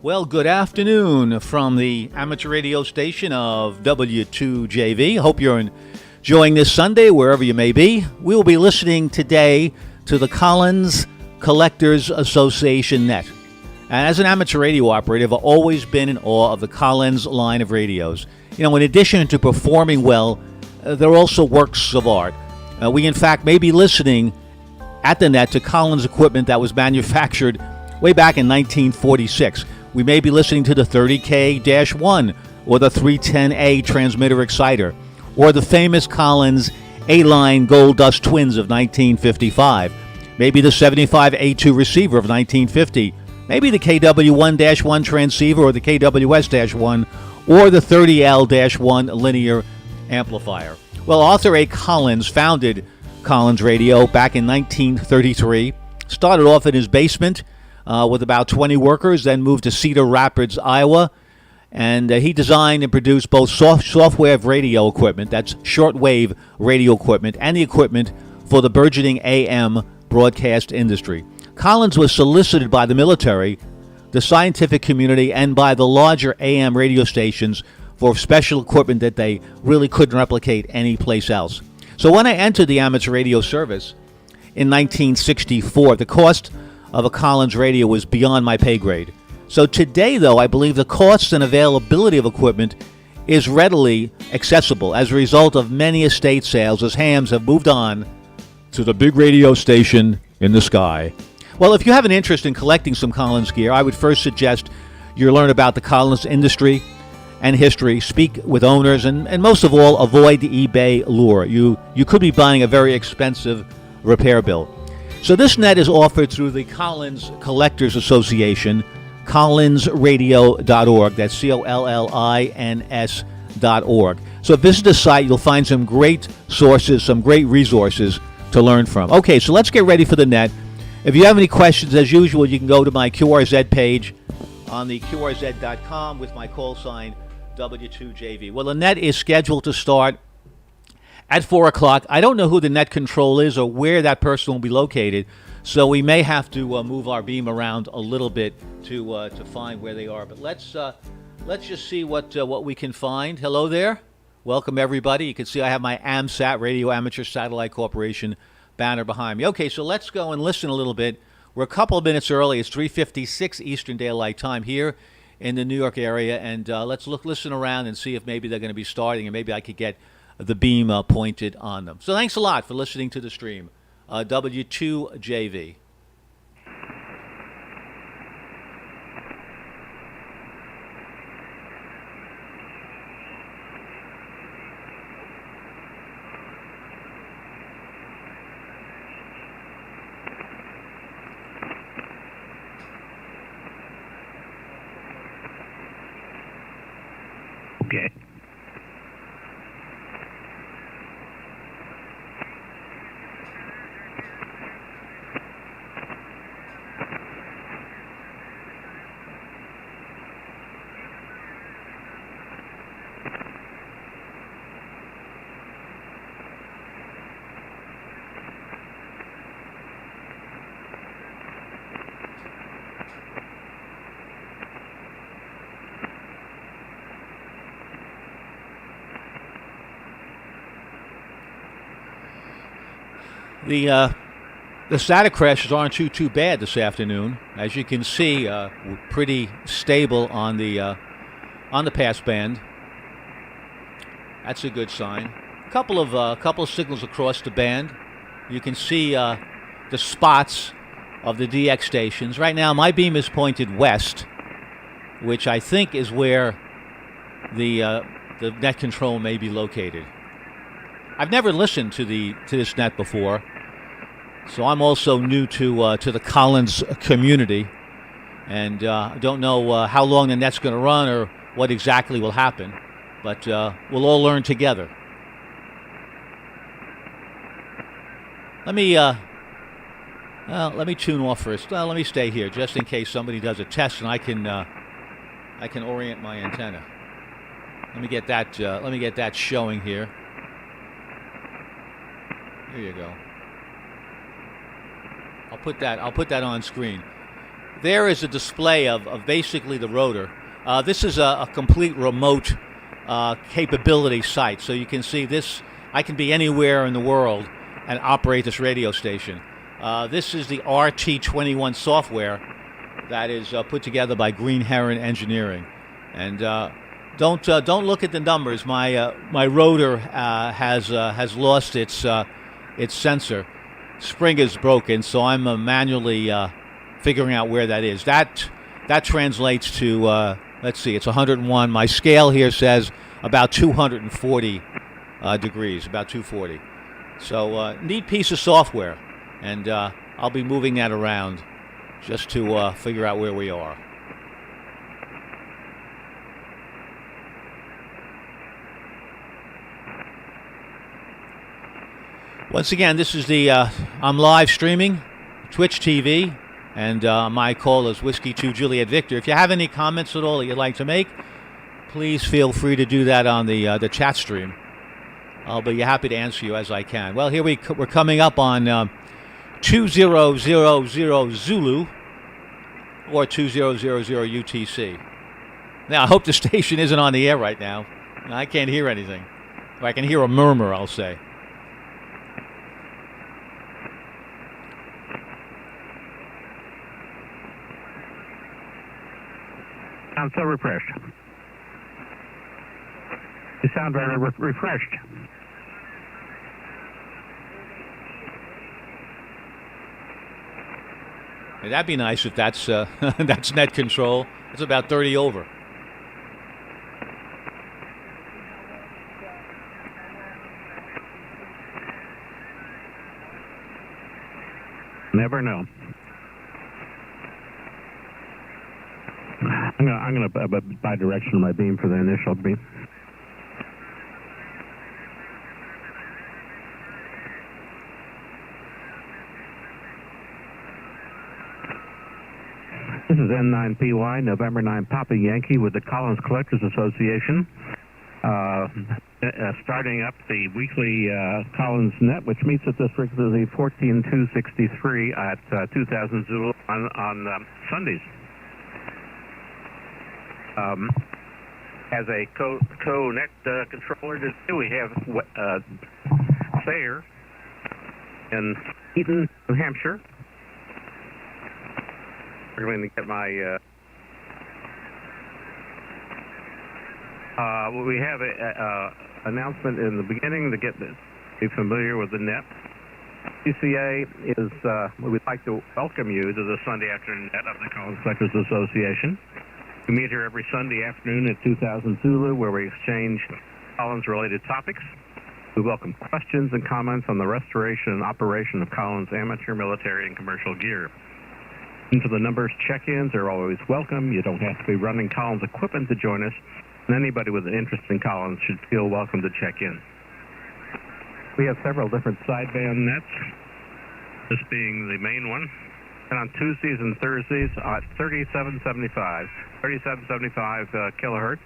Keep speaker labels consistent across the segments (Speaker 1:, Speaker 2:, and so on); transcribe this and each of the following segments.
Speaker 1: Well, good afternoon from the amateur radio station of W2JV. Hope you're enjoying this Sunday wherever you may be. We will be listening today to the Collins Collectors Association Net. And as an amateur radio operator, I've always been in awe of the Collins line of radios. You know, in addition to performing well, they're also works of art. We, in fact, may be listening at the net to Collins equipment that was manufactured way back in 1946. We may be listening to the 30K-1 or the 310A transmitter exciter or the famous Collins A-line Gold Dust Twins of 1955. Maybe the 75A2 receiver of 1950. Maybe the KW1-1 transceiver or the KWS-1 or the 30L-1 linear amplifier. Well, Arthur A. Collins founded Collins Radio back in 1933. Started off in his basement with about 20 workers, then moved to Cedar Rapids, Iowa, and he designed and produced both software radio equipment, that's shortwave radio equipment, and the equipment for the burgeoning AM broadcast industry. Collins was solicited by the military, the scientific community, and by the larger AM radio stations for special equipment that they really couldn't replicate anyplace else. So when I entered the amateur radio service in 1964, the cost of a Collins radio was beyond my pay grade. So today, though, I believe the cost and availability of equipment is readily accessible as a result of many estate sales as hams have moved on to the big radio station in the sky. Well, if you have an interest in collecting some Collins gear, I would first suggest you learn about the Collins industry and history, speak with owners, and most of all, avoid the eBay lure. You could be buying a very expensive repair bill. So this net is offered through the Collins Collectors Association, collinsradio.org. That's COLLINS.org. So visit the site. You'll find some great sources, some great resources to learn from. Okay, so let's get ready for the net. If you have any questions, as usual, you can go to my QRZ page on the QRZ.com with my call sign W2JV. Well, the net is scheduled to start at 4 o'clock. I don't know who the net control is or where that person will be located, so we may have to move our beam around a little bit to find where they are. But let's just see what we can find. Hello there. Welcome, everybody. You can see I have my AMSAT, Radio Amateur Satellite Corporation, banner behind me. Okay, so let's go and listen a little bit. We're a couple of minutes early. It's 3:56 Eastern Daylight Time here in the New York area, and let's listen around and see if maybe they're going to be starting, and maybe I could get the beam pointed on them. So thanks a lot for listening to the stream. W2JV.
Speaker 2: Okay.
Speaker 1: The static crashes aren't too bad this afternoon. As you can see, we're pretty stable on the passband. That's a good sign. Couple of signals across the band. You can see the spots of the DX stations. Right now, my beam is pointed west, which I think is where the net control may be located. I've never listened to this net before, so I'm also new to the Collins community, and I don't know how long the net's going to run or what exactly will happen, but we'll all learn together. Let me tune off first. Let me stay here just in case somebody does a test and I can orient my antenna. Let me get that showing here. There you go. I'll put that on screen. there is a display of basically the rotor. This is a complete remote capability site, so you can see this. I can be anywhere in the world and operate this radio station. This is the RT21 software that is put together by Green Heron Engineering, and don't look at the numbers. My rotor has lost its sensor. Spring is broken, so I'm manually figuring out where that is. That translates to let's see, it's 101. My scale here says about 240 degrees, about 240. So neat piece of software, and I'll be moving that around just to figure out where we are. Once again, this is the I'm live streaming Twitch TV, and my call is Whiskey 2 Juliet Victor. If you have any comments at all that you'd like to make, please feel free to do that on the chat stream. I'll be happy to answer you as I can. Well, here we're coming up on 2000 Zulu or 2000 UTC. Now, I hope the station isn't on the air right now. I can't hear anything. Or I can hear a murmur, I'll say.
Speaker 2: Sound so refreshed. You sound very refreshed.
Speaker 1: Hey, that'd be nice if that's that's net control. It's about 30 over.
Speaker 2: Never know. I'm gonna bi-directional my beam for the initial beam. This is N9PY, November 9 Papa Yankee with the Collins Collectors Association. Starting up the weekly Collins Net, which meets at this frequency 14263 at 2000 Zulu on Sundays. As a co-net controller today, we have Thayer in Eaton, New Hampshire. We're going to get my we have a announcement in the beginning to be familiar with the net. CCA is we would like to welcome you to the Sunday afternoon net of the Collins Collectors Association. We meet here every Sunday afternoon at 2000 Zulu, where we exchange Collins-related topics. We welcome questions and comments on the restoration and operation of Collins amateur, military, and commercial gear. And for the numbers, check-ins are always welcome. You don't have to be running Collins equipment to join us, and anybody with an interest in Collins should feel welcome to check in. We have several different sideband nets, this being the main one. And on Tuesdays and Thursdays at 3775 kilohertz.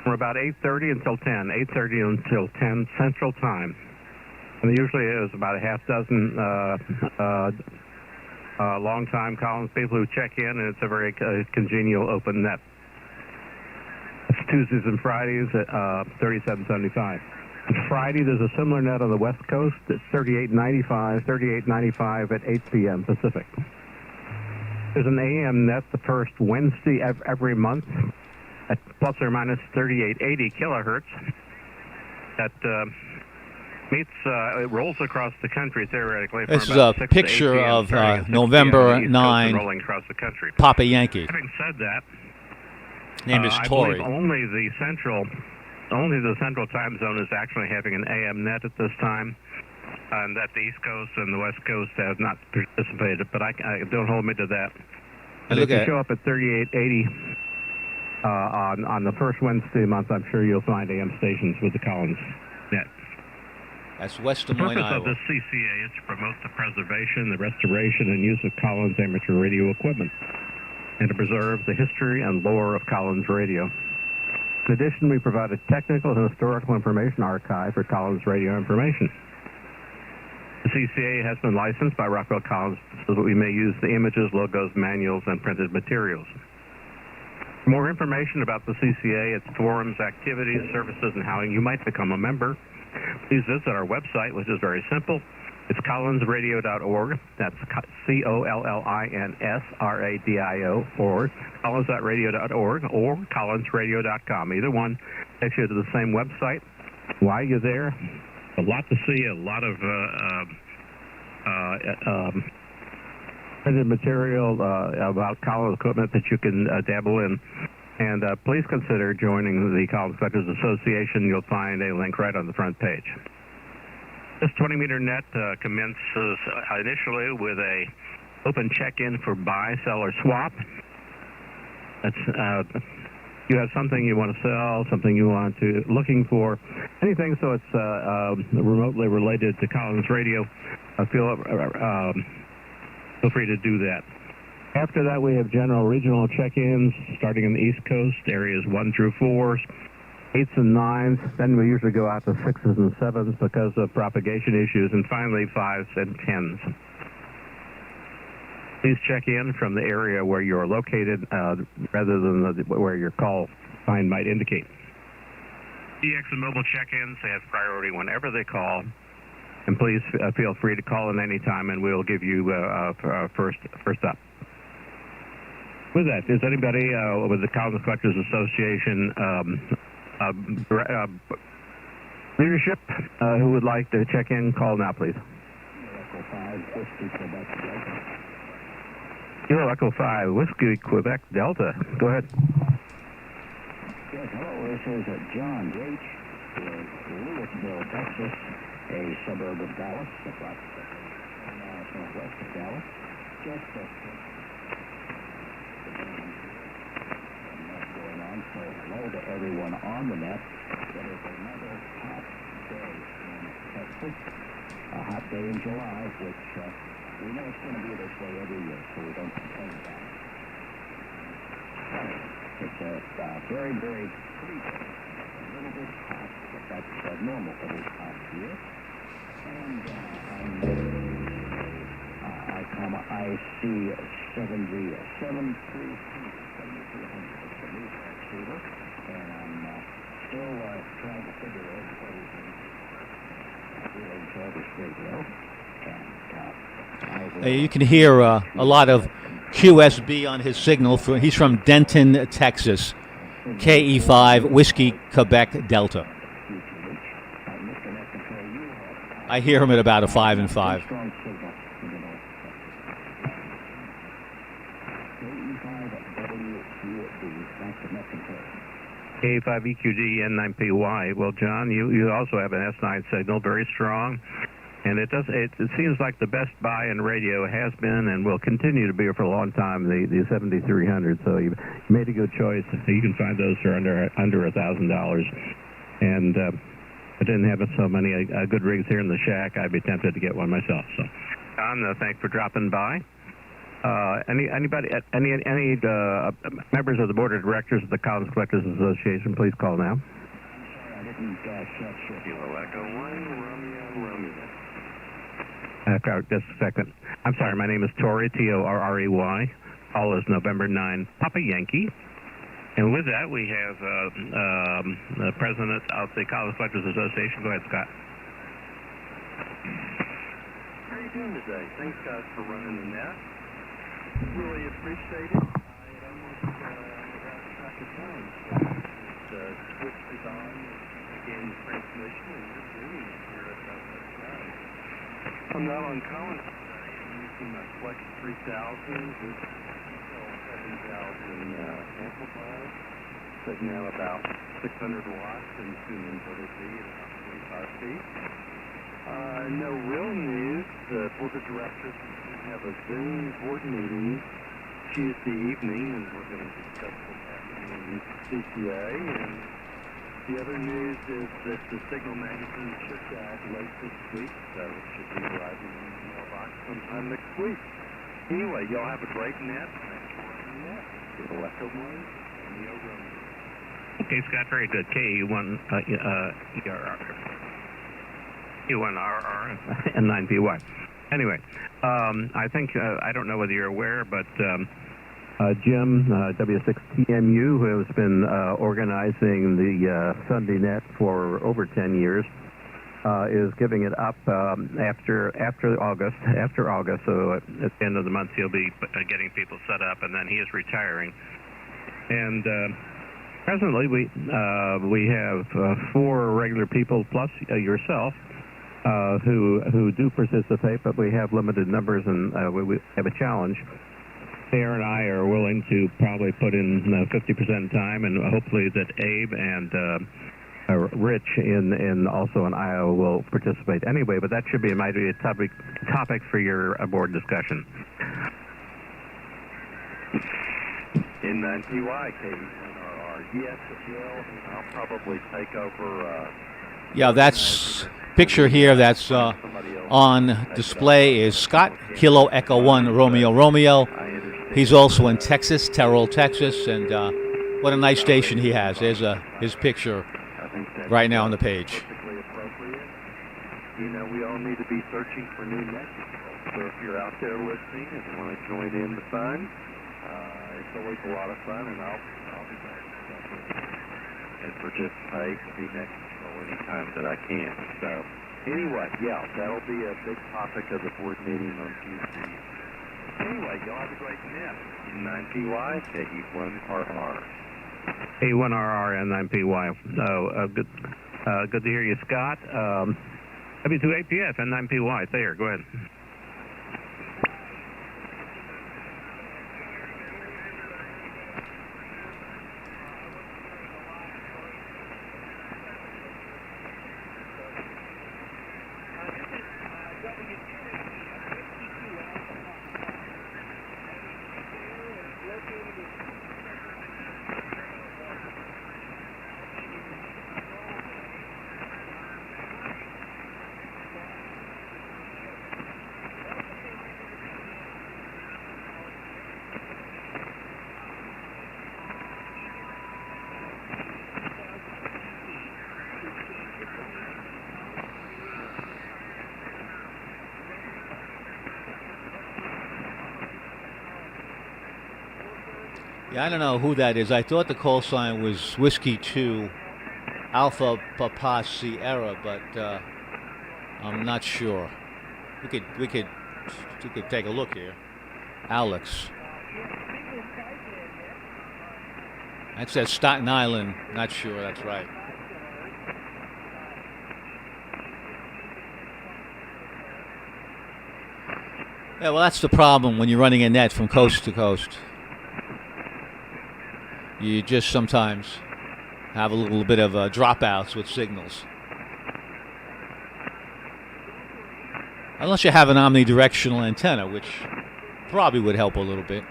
Speaker 2: From about 8:30 until 10, 8:30 until 10 Central Time. And there usually is about a half dozen long-time Collins people who check in, and it's a very congenial open net. It's Tuesdays and Fridays at 3775. Friday, there's a similar net on the West Coast. It's 3895 at 8 p.m. Pacific. There's an AM net the first Wednesday every month at plus or minus 3880 kilohertz. That meets, it rolls across the country theoretically.
Speaker 1: This is a picture of November 9
Speaker 2: rolling across the country.
Speaker 1: Papa Yankee.
Speaker 2: Having said that,
Speaker 1: name is Tory.
Speaker 2: I believe only the central time zone is actually having an AM net at this time, and that the East Coast and the West Coast have not participated, but I don't hold me to that. And if you show up at 3880 on the first Wednesday of the month, I'm sure you'll find AM stations with the Collins net.
Speaker 1: That's West Des Moines, Iowa.
Speaker 2: The purpose of the CCA is to promote the preservation, the restoration, and use of Collins amateur radio equipment, and to preserve the history and lore of Collins radio. In addition, we provide a technical and historical information archive for Collins radio information. The CCA has been licensed by Rockwell Collins so that we may use the images, logos, manuals, and printed materials. For more information about the CCA, its forums, activities, services, and how you might become a member, please visit our website, which is very simple. It's collinsradio.org. That's COLLINSRADIO, collins.radio.org, or collinsradio.com. Either one takes you to the same website. While you're there, a lot to see, a lot of printed material about Collins equipment that you can dabble in. And please consider joining the Collins Collectors Association. You'll find a link right on the front page. This 20-meter net commences initially with a open check-in for buy, sell, or swap. That's you have something you want to sell, something you want to looking for, anything so it's remotely related to Collins Radio. Feel free to do that. After that, we have general regional check-ins starting in the East Coast, areas 1 through 4. 8s and 9s, then we usually go out to 6s and 7s because of propagation issues, and finally 5s and 10s. Please check in from the area where you're located rather than where your call sign might indicate. DX and mobile check-ins have priority whenever they call, and please feel free to call in any time, and we'll give you first up. With that, is anybody with the Collins Collectors Association leadership who would like to check in? Call now, please. Kilo Echo 5, Whiskey, Quebec, Delta. Go ahead.
Speaker 3: Yes, hello, this is John H. with Louisville, Texas, a suburb of Dallas, approximately 10 miles northwest of Dallas. Just going on, so hello to everyone on the net. It is another hot day in Texas, a hot day in July, which we know it's going to be this way every year, so we don't complain about it. It's a very, very pretty day. A little bit hot, but that's normal for this time of year. And I see 7,300 receiver, and I'm still trying to figure out everything. I really enjoy this radio, and
Speaker 1: You can hear a lot of QSB on his signal. He's from Denton, Texas. KE5, Whiskey, Quebec, Delta. I hear him at about a 5 and 5.
Speaker 2: K5EQD N9PY. Well, John, you also have an S9 signal, very strong. And it seems like the best buy in radio has been and will continue to be for a long time, the 7300. So you made a good choice. You can find those for under $1,000. And I didn't have so many good rigs here in the shack. I'd be tempted to get one myself. So, John, thanks for dropping by. Any members of the board of directors of the Collins Collectors Association, please call now.
Speaker 3: I didn't catch
Speaker 2: Just a second. I'm sorry, my name is Torrey, Torrey. All is November 9, Papa Yankee. And with that, we have the president of the Collins Collectors Association. Go ahead, Scott.
Speaker 4: How are you doing today? Thanks, guys, for running the net. Really appreciate it. I almost lost track of time. So switched it on, began the transmission, and just doing it here at the night. I'm not on Collins today. I'm using my Flex 3000 with 7,000 amplifiers, sitting at about 600 watts and tuning inverter feed at about 25 feet. No real news. The board of directors have a Zoom board meeting Tuesday evening, and we're going to discuss what's happening in CCA. And the other news is that the Signal magazine should add late this week, so it should be arriving in the mailbox sometime next week. Anyway, y'all have a great net. Thanks for watching the net. It'll echo mine and the Romeo.
Speaker 2: Okay, Scott, very good. KE1 ERR. E1RR and 9PY. Anyway, I think, I don't know whether you're aware, but Jim, W6TMU, who has been organizing the Sunday Net for over 10 years, is giving it up after August. So at the end of the month, he'll be getting people set up, and then he is retiring. And presently, we have 4 regular people plus yourself who do participate, but we have limited numbers, and we have a challenge. Sarah and I are willing to probably put in 50% time, and hopefully that Abe and Rich also in Iowa will participate anyway, but that should be a topic for your board discussion.
Speaker 4: In 9PY, KE1RR. Yes, it will. I'll probably take over.
Speaker 1: Yeah, that's picture here that's on display is Scott, Kilo Echo 1, Romeo, Romeo. He's also in Texas, Terrell, Texas, and what a nice station he has. There's his picture right now on the page.
Speaker 4: Perfectly appropriate. You know, we all need to be searching for new net control. So if you're out there listening and you want to join in the fun, it's always a lot of fun, and I'll be glad to step in and participate and be net control anytime that I can. So anyway, yeah, that'll be a big topic of the board meeting on Tuesday. Anyway, y'all have a great net. 9PY, KE1RR.
Speaker 2: A1RR and 9PY. Good to hear you, Scott. W2APF and 9PY. There, go ahead.
Speaker 1: Yeah, I don't know who that is. I thought the call sign was Whiskey 2 Alpha Papa Sierra, but I'm not sure. We could take a look here. Alex. That says Staten Island. Not sure that's right. Yeah, well, that's the problem when you're running a net from coast to coast. You just sometimes have a little bit of dropouts with signals. Unless you have an omnidirectional antenna, which probably would help a little bit.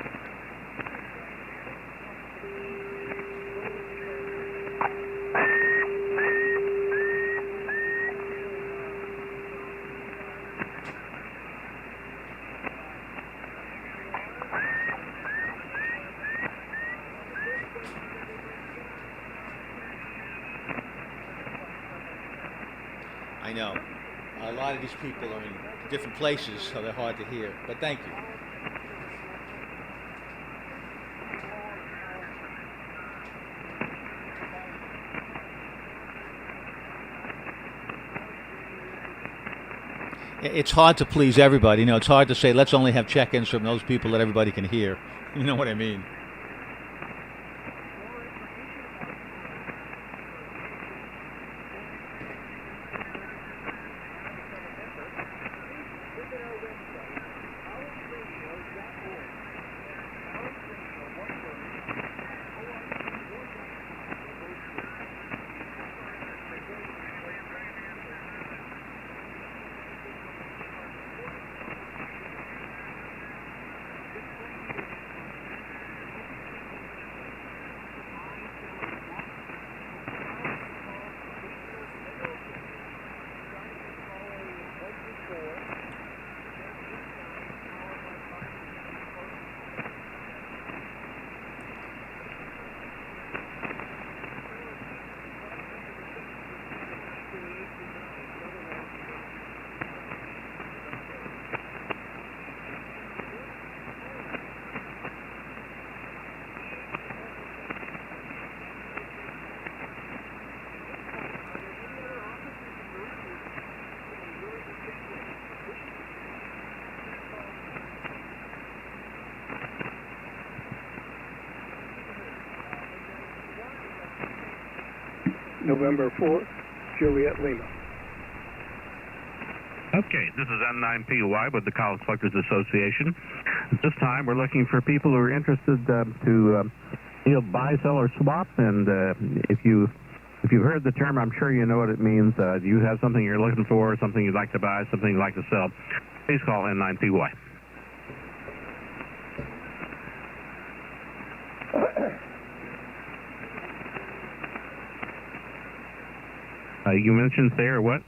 Speaker 1: I know. A lot of these people are in different places, so they're hard to hear. But thank you. It's hard to please everybody. You know, it's hard to say, let's only have check-ins from those people that everybody can hear. You know what I mean?
Speaker 5: November 4th, Juliet Lima.
Speaker 2: Okay, this is N9PY with the College Collectors Association. At this time, we're looking for people who are interested to buy, sell, or swap. And if you've heard the term, I'm sure you know what it means. Do you have something you're looking for, something you'd like to buy, something you'd like to sell? Please call N9PY. You mentioned Thayer what?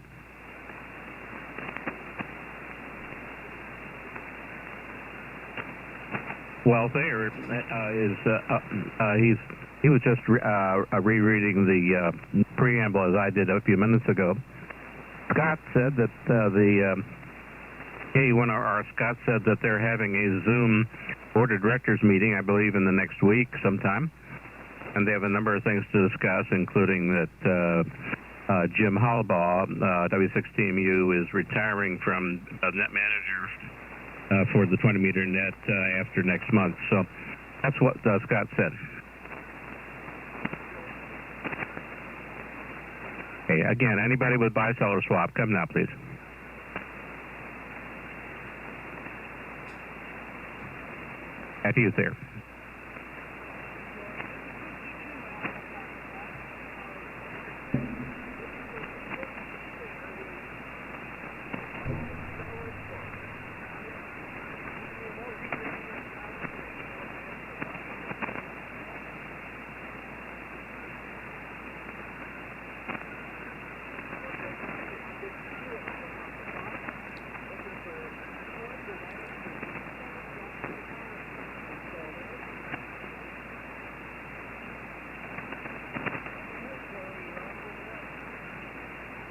Speaker 2: Well, Thayer he was just rereading the preamble as I did a few minutes ago. Scott said that Scott said that they're having a Zoom board of directors meeting, I believe, in the next week sometime, and they have a number of things to discuss, including that Jim Hollabaugh, W16MU, is retiring from net manager for the 20-meter net after next month. So that's what Scott said. Okay, again, anybody with buy, sell, or swap, come now, please. After you, there.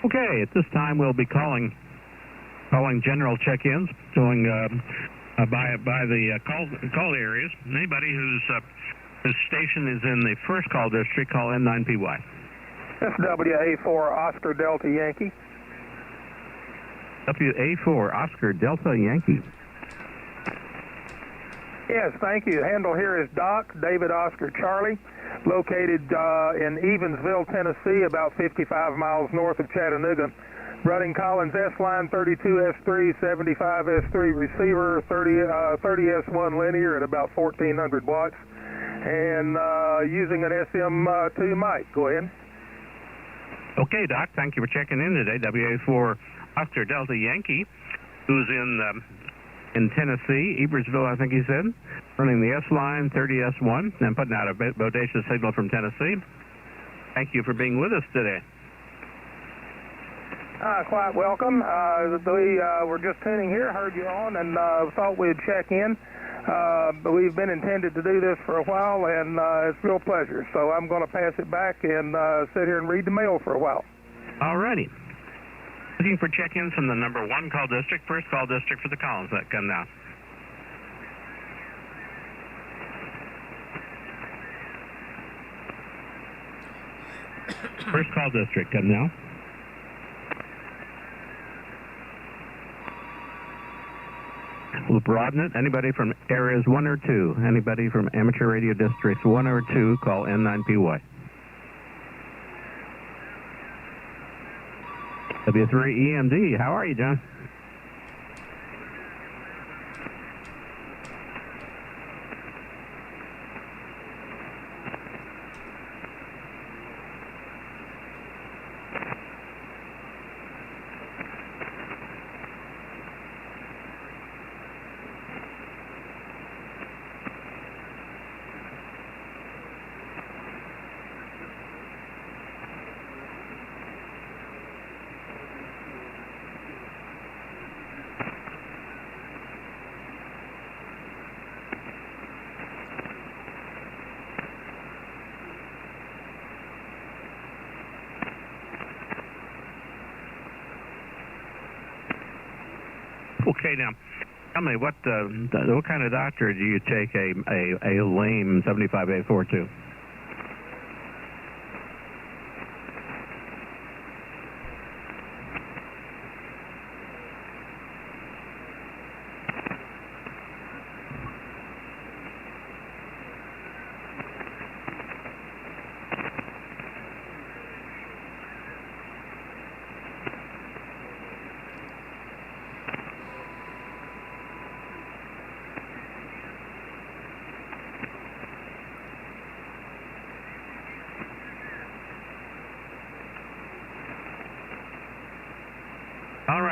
Speaker 2: Okay, at this time we'll be calling general check-ins, going by the call areas. Anybody whose station is in the first call district, call N9PY.
Speaker 5: SWA4 Oscar Delta Yankee.
Speaker 2: WA4 Oscar Delta Yankee.
Speaker 5: Yes, thank you. Handle here is Doc, David Oscar Charlie, located in Evansville, Tennessee, about 55 miles north of Chattanooga. Running Collins S-Line 32S3, 75S3 receiver, 30S1 linear at about 1,400 watts, and using an SM2 mic. Go ahead.
Speaker 2: Okay, Doc, thank you for checking in today. WA4 Oscar Delta Yankee, who's in Tennessee, Ebersville, I think he said, running the S-Line 30S1 and putting out a bodacious signal from Tennessee. Thank you for being with us today.
Speaker 5: Quite welcome. We were just tuning here, heard you on, and thought we'd check in. But we've been intended to do this for a while, and it's a real pleasure. So I'm going to pass it back and sit here and read the mail for a while.
Speaker 2: All righty. Looking for check-ins from the number 1 call district, first call district for the Collins. That come now. First call district, come now. We'll broaden it. Anybody from areas 1 or 2? Anybody from amateur radio districts 1 or 2, call N9PY. W3EMD, how are you, John? Okay, now, tell me, what kind of doctor do you take a lame 75A4 to?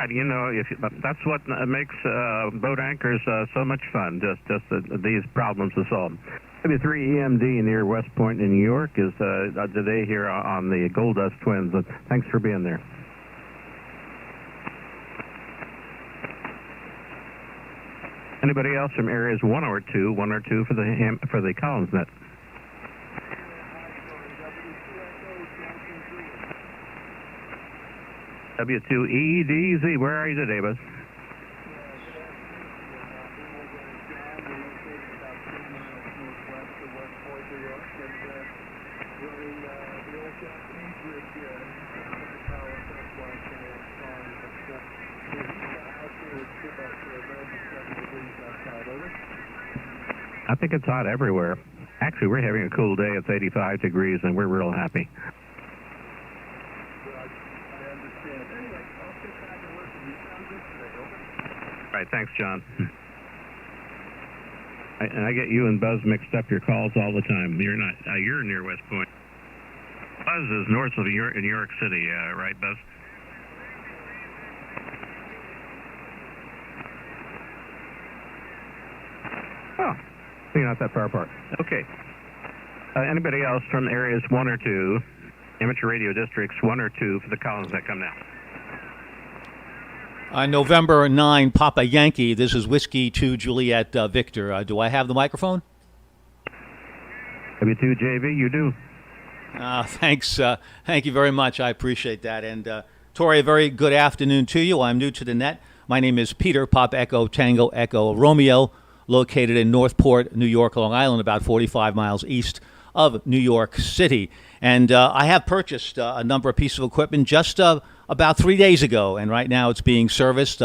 Speaker 2: right. You know, that's what makes boat anchors so much fun. Just these problems to solve. W3EMD near West Point in New York is today here on the Gold Dust Twins. Thanks for being there. Anybody else from areas 1 or 2 for the Collins net? W2EDZ, where are you today, bud? I think it's hot everywhere. Actually, we're having a cool day. It's 85 degrees, and we're real happy. All right, thanks, John. I get you and Buzz mixed up your calls all the time. You're not. You're near West Point. Buzz is north of New York City, right, Buzz? Oh, you're not that far apart. Okay. Anybody else from areas 1 or 2, amateur radio districts 1 or 2 for the Collins that come now?
Speaker 1: November 9, Papa Yankee. This is Whiskey 2 Juliet Victor. Do I have the microphone?
Speaker 2: W2JV, you do.
Speaker 1: Thanks. Thank you very much. I appreciate that. And Tori, a very good afternoon to you. I'm new to the net. My name is Peter, Pop Echo Tango Echo Romeo, located in Northport, New York, Long Island, about 45 miles east of New York City. And I have purchased a number of pieces of equipment just about 3 days ago, and right now it's being serviced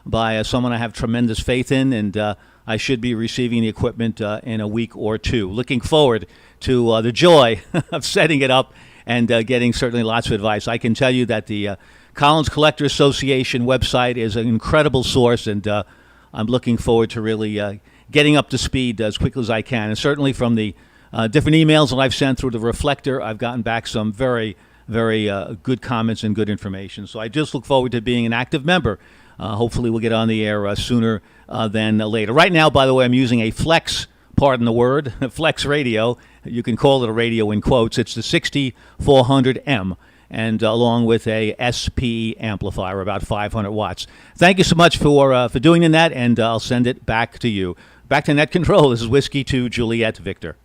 Speaker 1: by someone I have tremendous faith in, and I should be receiving the equipment in a week or two. Looking forward to the joy of setting it up and getting certainly lots of advice. I can tell you that the Collins Collector Association website is an incredible source, and I'm looking forward to really getting up to speed as quickly as I can. And certainly from the different emails that I've sent through the Reflector, I've gotten back some very good comments and good information. So I just look forward to being an active member. Hopefully we'll get on the air sooner than later. Right now, by the way, I'm using a Flex, pardon the word, Flex radio. You can call it a radio in quotes. It's the 6400M, and along with a SPE amplifier, about 500 watts. Thank you so much for doing the net, and I'll send it back to you. Back to Net Control. This is Whiskey 2 Juliet Victor.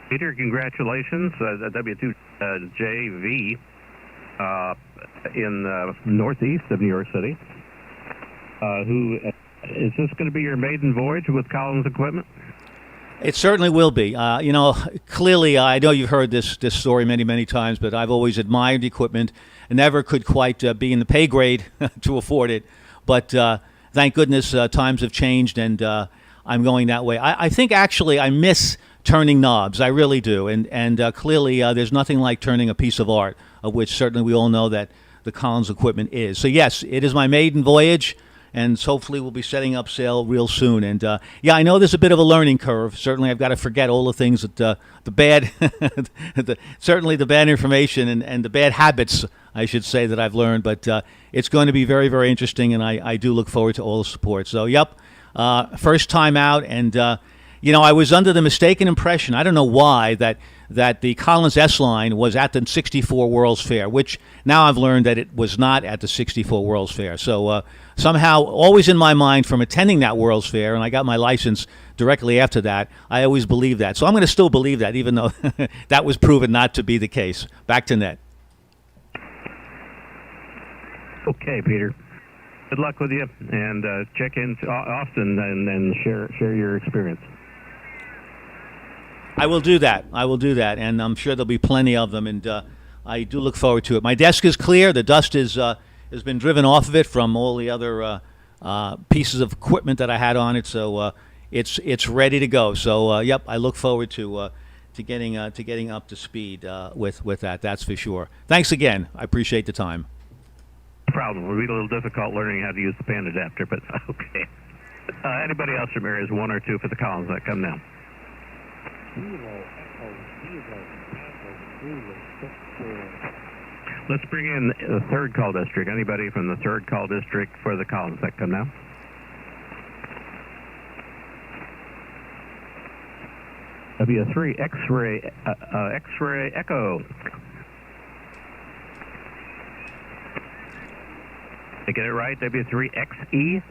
Speaker 2: Peter, congratulations. W2JV in northeast of New York City. Is this going to be your maiden voyage with Collins equipment?
Speaker 1: It certainly will be. Clearly, I know you've heard this story many times, but I've always admired the equipment and never could quite be in the pay grade to afford it. But thank goodness times have changed, and I'm going that way. I think actually I miss turning knobs. I really do. And clearly there's nothing like turning a piece of art, of which certainly we all know that the Collins equipment is. So yes, it is my maiden voyage, and hopefully we'll be setting up sail real soon. And yeah, I know there's a bit of a learning curve. Certainly I've got to forget all the things that the bad, certainly the bad information and the bad habits, I should say, that I've learned. But it's going to be very interesting, and I do look forward to all the support. So yep, first time out, and I was under the mistaken impression, I don't know why, that the Collins S-Line was at the 64 World's Fair, which now I've learned that it was not at the 64 World's Fair. So somehow, always in my mind from attending that World's Fair, and I got my license directly after that, I always believed that. So I'm going to still believe that, even though that was proven not to be the case. Back to net.
Speaker 2: Okay, Peter. Good luck with you, and check in often and share your experience.
Speaker 1: I will do that, and I'm sure there'll be plenty of them, and I do look forward to it. My desk is clear. The dust has been driven off of it from all the other pieces of equipment that I had on it, so it's ready to go. So yep, I look forward to getting up to speed with that. That's for sure. Thanks again. I appreciate the time.
Speaker 2: No problem. It'll be a little difficult learning how to use the pan adapter, but okay. Anybody else from areas 1 or 2 for the Collins that come now? let's bring in the third call district. Anybody from the third call district for the Collins that come now? W3 X-ray Echo. Did I get it right? W3XE.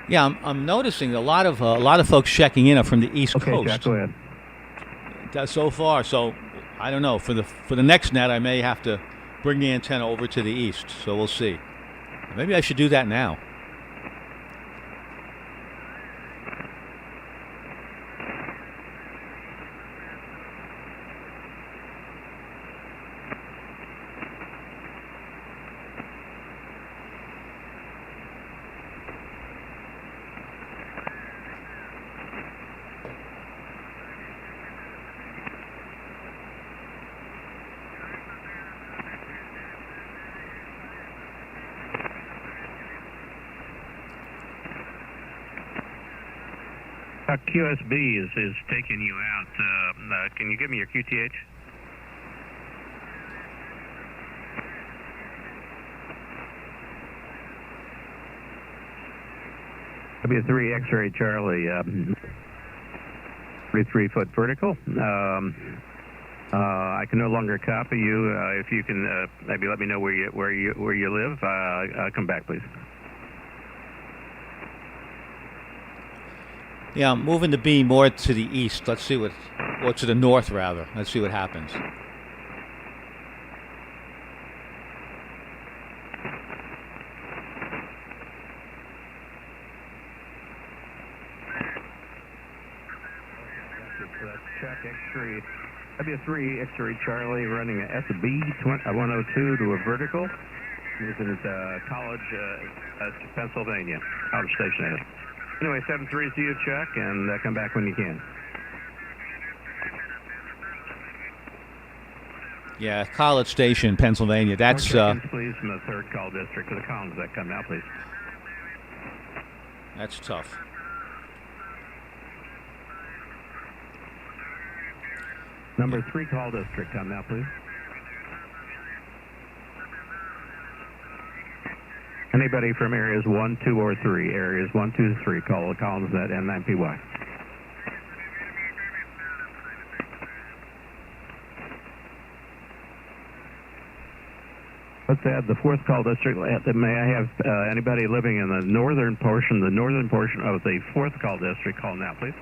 Speaker 1: Yeah, I'm noticing a lot of folks checking in are from the East
Speaker 2: Okay,
Speaker 1: Coast.
Speaker 2: Jack, go ahead.
Speaker 1: So far, so I don't know. For the next net, I may have to bring the antenna over to the east. So we'll see. Maybe I should do that now.
Speaker 2: QSB is taking you out. Can you give me your QTH? W3 X-ray Charlie, 33-foot vertical. I can no longer copy you. If you can maybe let me know where you live. Come back, please.
Speaker 1: Yeah, I'm moving the beam more to the east. Let's see or to the north rather. Let's see what happens.
Speaker 2: So that's Chuck X-ray, W3 X-ray Charlie running a SB 102 to a vertical. Using College, Pennsylvania, College Station. Anyway, 7-3 to you, Chuck, and come back when you can.
Speaker 1: Yeah, College Station, Pennsylvania. That's
Speaker 2: Please, from the third call district to the Collins that come now, please.
Speaker 1: That's tough.
Speaker 2: Number 3 call district, come now, please. Anybody from areas 1, 2, or 3? Areas 1, 2, 3. Call the Collins net N9PY. Let's add the 4th call district. May I have anybody living in the northern portion of the 4th call district call now, please?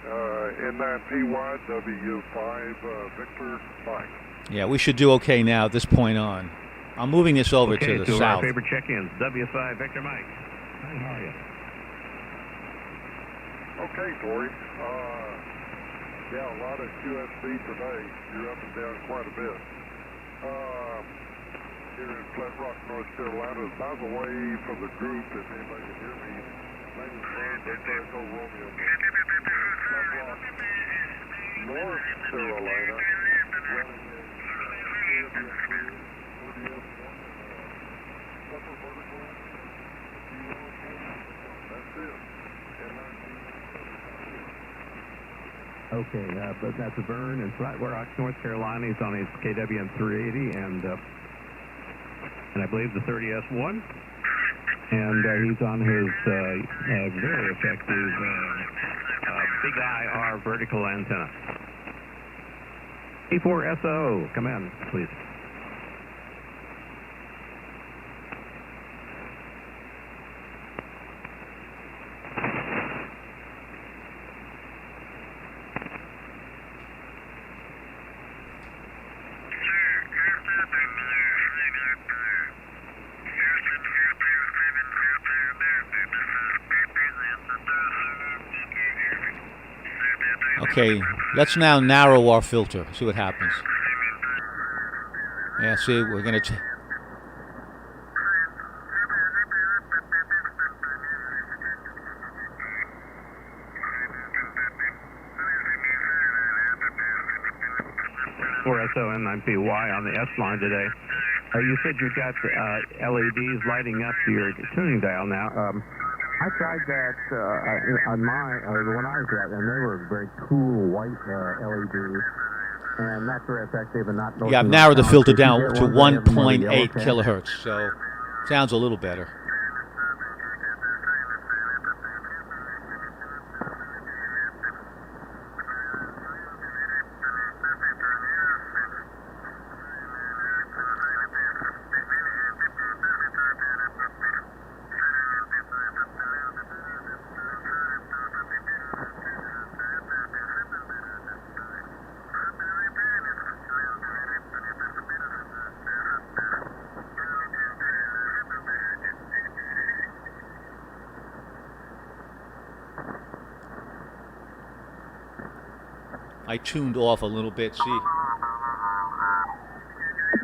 Speaker 6: N9PY W5 Victor Mike.
Speaker 1: Yeah, we should do okay now at this point on. I'm moving this over to the south.
Speaker 2: Our favorite check-ins, W5 Victor Mike. Hi, how are you?
Speaker 6: Okay, Tori. Yeah, a lot of QSB today. You're up and down quite a bit. Here in Flat Rock, North Carolina. By the way, for the group, if anybody can hear me, my name is Vern, Victor Echo Romeo. Flat Rock, North Carolina.
Speaker 2: Okay, but that's Vern in Flat Rock, North Carolina. He's on his KWM 380 and I believe the 30S1. And he's on his very effective big IR vertical antenna. E4SO, come in, please.
Speaker 1: Okay, let's now narrow our filter. See what happens. Yeah, see, we're going to...
Speaker 2: N9PY on the S line today. You said you've got LEDs lighting up your tuning dial now.
Speaker 3: I tried that on the one I was at, and they were very cool white LEDs, and that's very effective and not.
Speaker 1: Yeah, I've narrowed the filter down to 1.8 kilohertz, so sounds a little better. I tuned off a little bit. See.
Speaker 3: You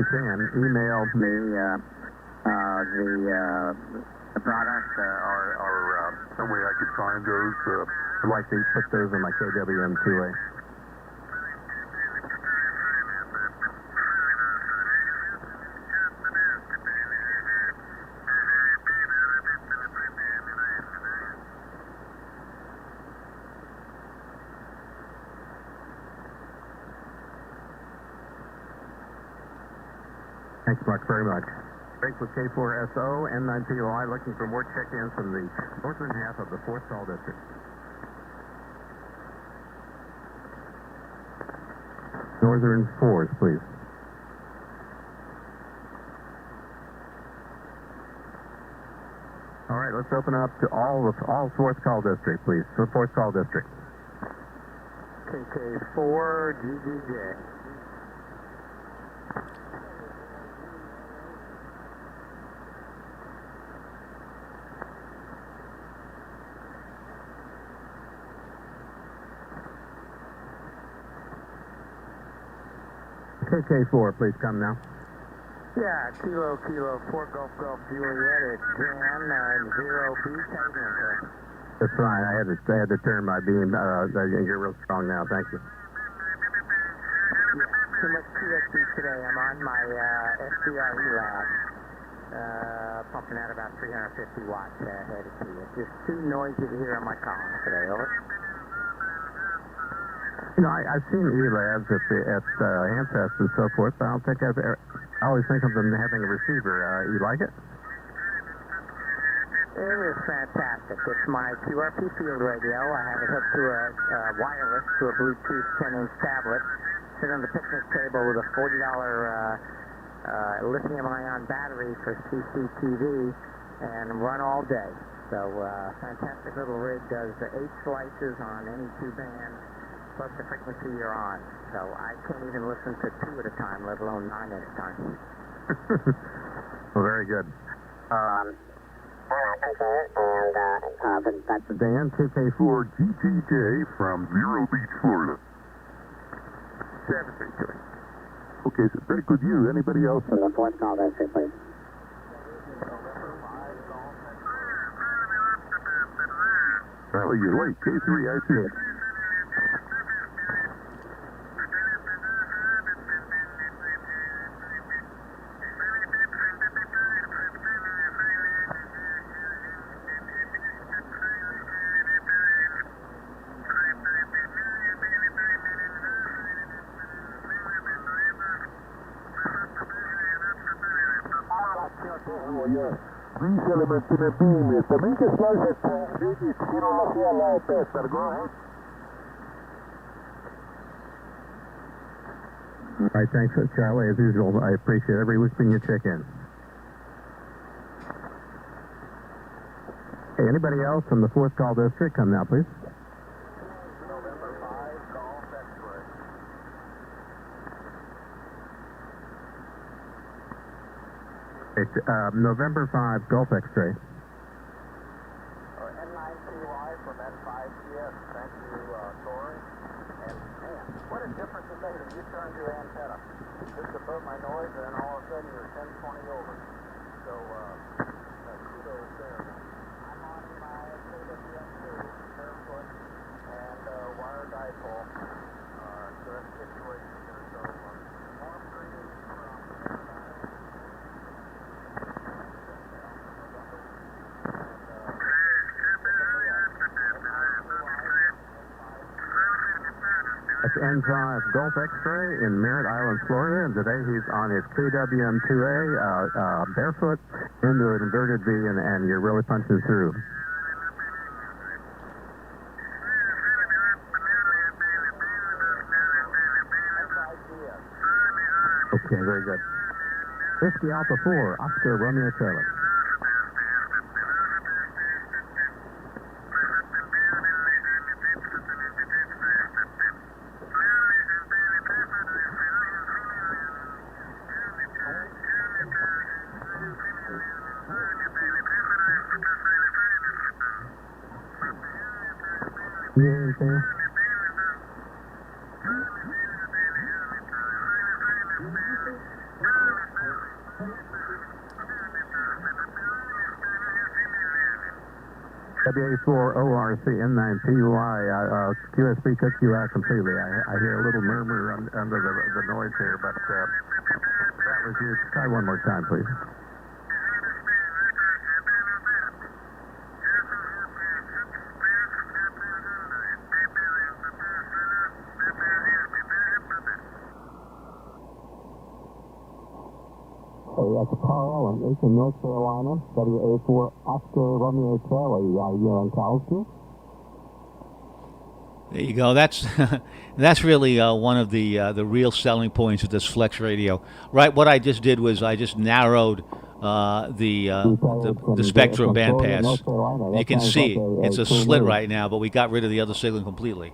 Speaker 3: can email me the product or
Speaker 6: Some way I could find those.
Speaker 3: I'd like to put those in my KWM 2A. Thanks, Mark, very much. Break with K4SO, N9POI, looking for more check-ins from the northern half of the 4th Call District. Northern 4s, please. All right, let's open up to all 4th Call District, please. So 4th Call District.
Speaker 5: KK4 GGJ.
Speaker 3: KK4, please come now.
Speaker 5: Yeah, Kilo 4 Golf Juliet at Jan 0B.
Speaker 3: That's fine. I had to turn my beam. You're real strong now. Thank you.
Speaker 5: Yeah, too much QSB today. I'm on my SBRE lab, pumping out about 350 watts headed to you. Just too noisy to hear on my column today. Over.
Speaker 3: You know, I've seen E-Labs at Handfest and so forth, but I don't think I always think of them having a receiver. You like it?
Speaker 5: It is fantastic. It's my QRP field radio. I have it hooked to a wireless to a Bluetooth 10-inch tablet. Sit on the picnic table with a $40 lithium-ion battery for CCTV and run all day. So fantastic little rig. Does 8 slices on any 2 bands. Plus the frequency you're on. So I can't even listen to 2 at a time, let alone 9 at a time.
Speaker 3: Well, very good. That's Dan, KK4
Speaker 6: GTJ from Vero Beach, Florida.
Speaker 5: 733.
Speaker 6: Okay, so very good you. Anybody else?
Speaker 3: From the 4th Call District, please.
Speaker 6: Charlie, you're late. K3, I see it. These elements in a beam, también que slice it, tiro hacia la pesta, go ahead.
Speaker 3: All right, thanks, Charlie. As usual, I appreciate every whispering you check in. Hey, anybody else from the 4th Call District, come now, please.
Speaker 6: November 5, Golf X-ray.
Speaker 3: It's November 5, Gulf X-ray.
Speaker 4: N9PY from N5CS. Thank you, Corey. And man, what a difference it made when you turned your antenna just above my noise, and then all of a sudden you're 10, 20 over. So, kudos there. I'm on my KWM2, barefoot, and wire dipole. So that's the situation here. So, warm greetings from Paradise. That's Golf X-Ray in Merritt Island, Florida, and today he's on his KWM2A barefoot into an inverted V, and you're really punching through. Okay, very good. Whiskey Alpha 4, Oscar Romeo Charlie. You hear anything? WA4 ORC N9PY, QSB took you out completely. I hear a little murmur under the noise here, but that was you. Try one more time, please. That's Carl in Aiken, North Carolina, WA4 Oscar Romeo Charlie. You're on college too?
Speaker 1: There you go. That's really one of the real selling points of this Flex radio. Right. What I just did was I just narrowed the spectrum bandpass. You can see it's a slit right now, but we got rid of the other signal completely.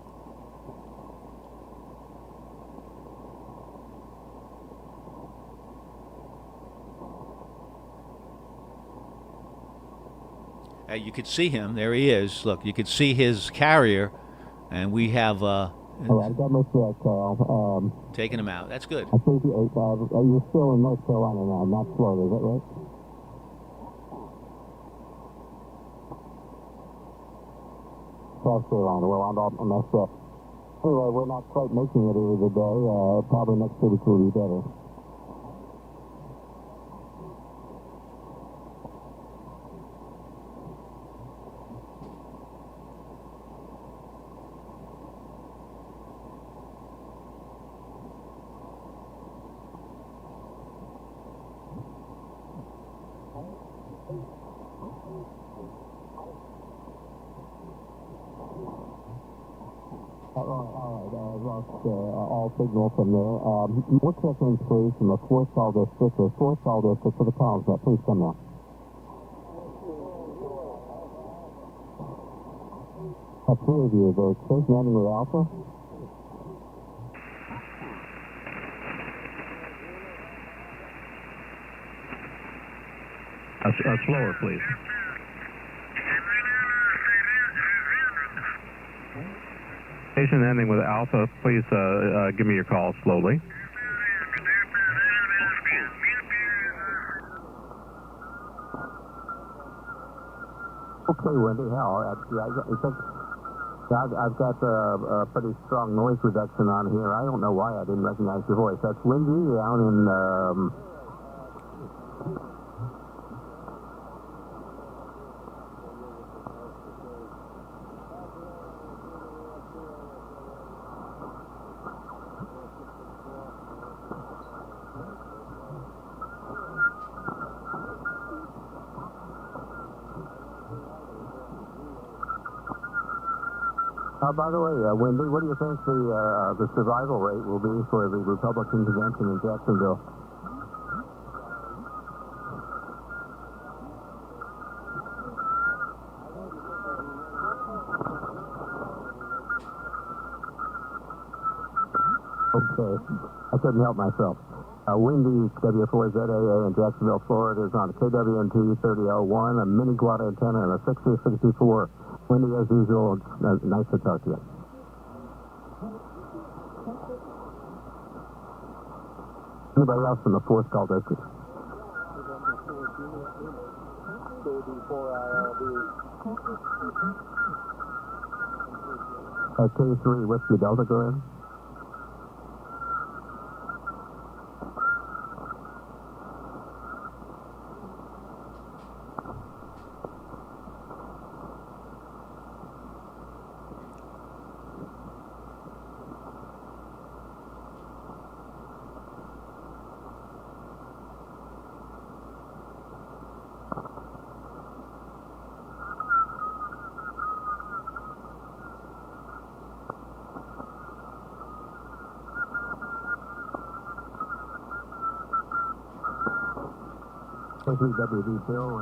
Speaker 1: You could see him. There he is. Look, you could see his carrier, and we have
Speaker 4: all right, I got my check, Carl.
Speaker 1: taken him out. That's good.
Speaker 4: I think you're still in North Carolina now, not Florida, is that right? South Carolina. Well, I'm messed up. Anyway, we're not quite making it here today. Probably next week will be better. All signal from there. We're checking, please, from the 4th call district, or 4th call district for the columns. Please come now. Three of you, the station ending with Alpha.
Speaker 2: Slower, please. Station ending with Alpha, please give me your call slowly.
Speaker 4: Okay, Wendy, I've got a pretty strong noise reduction on here. I don't know why I didn't recognize your voice. That's Wendy down in... by the way, Wendy, what do you think the survival rate will be for the Republican convention in Jacksonville? Okay, I couldn't help myself. Wendy, W4ZAA in Jacksonville, Florida, is on a KWNT 3001, a mini quad antenna, and a 6064. Wendy, as usual, nice to talk to you. Anybody else in the 4th call district? K3 Whiskey Delta, go ahead.
Speaker 3: KCWD Bill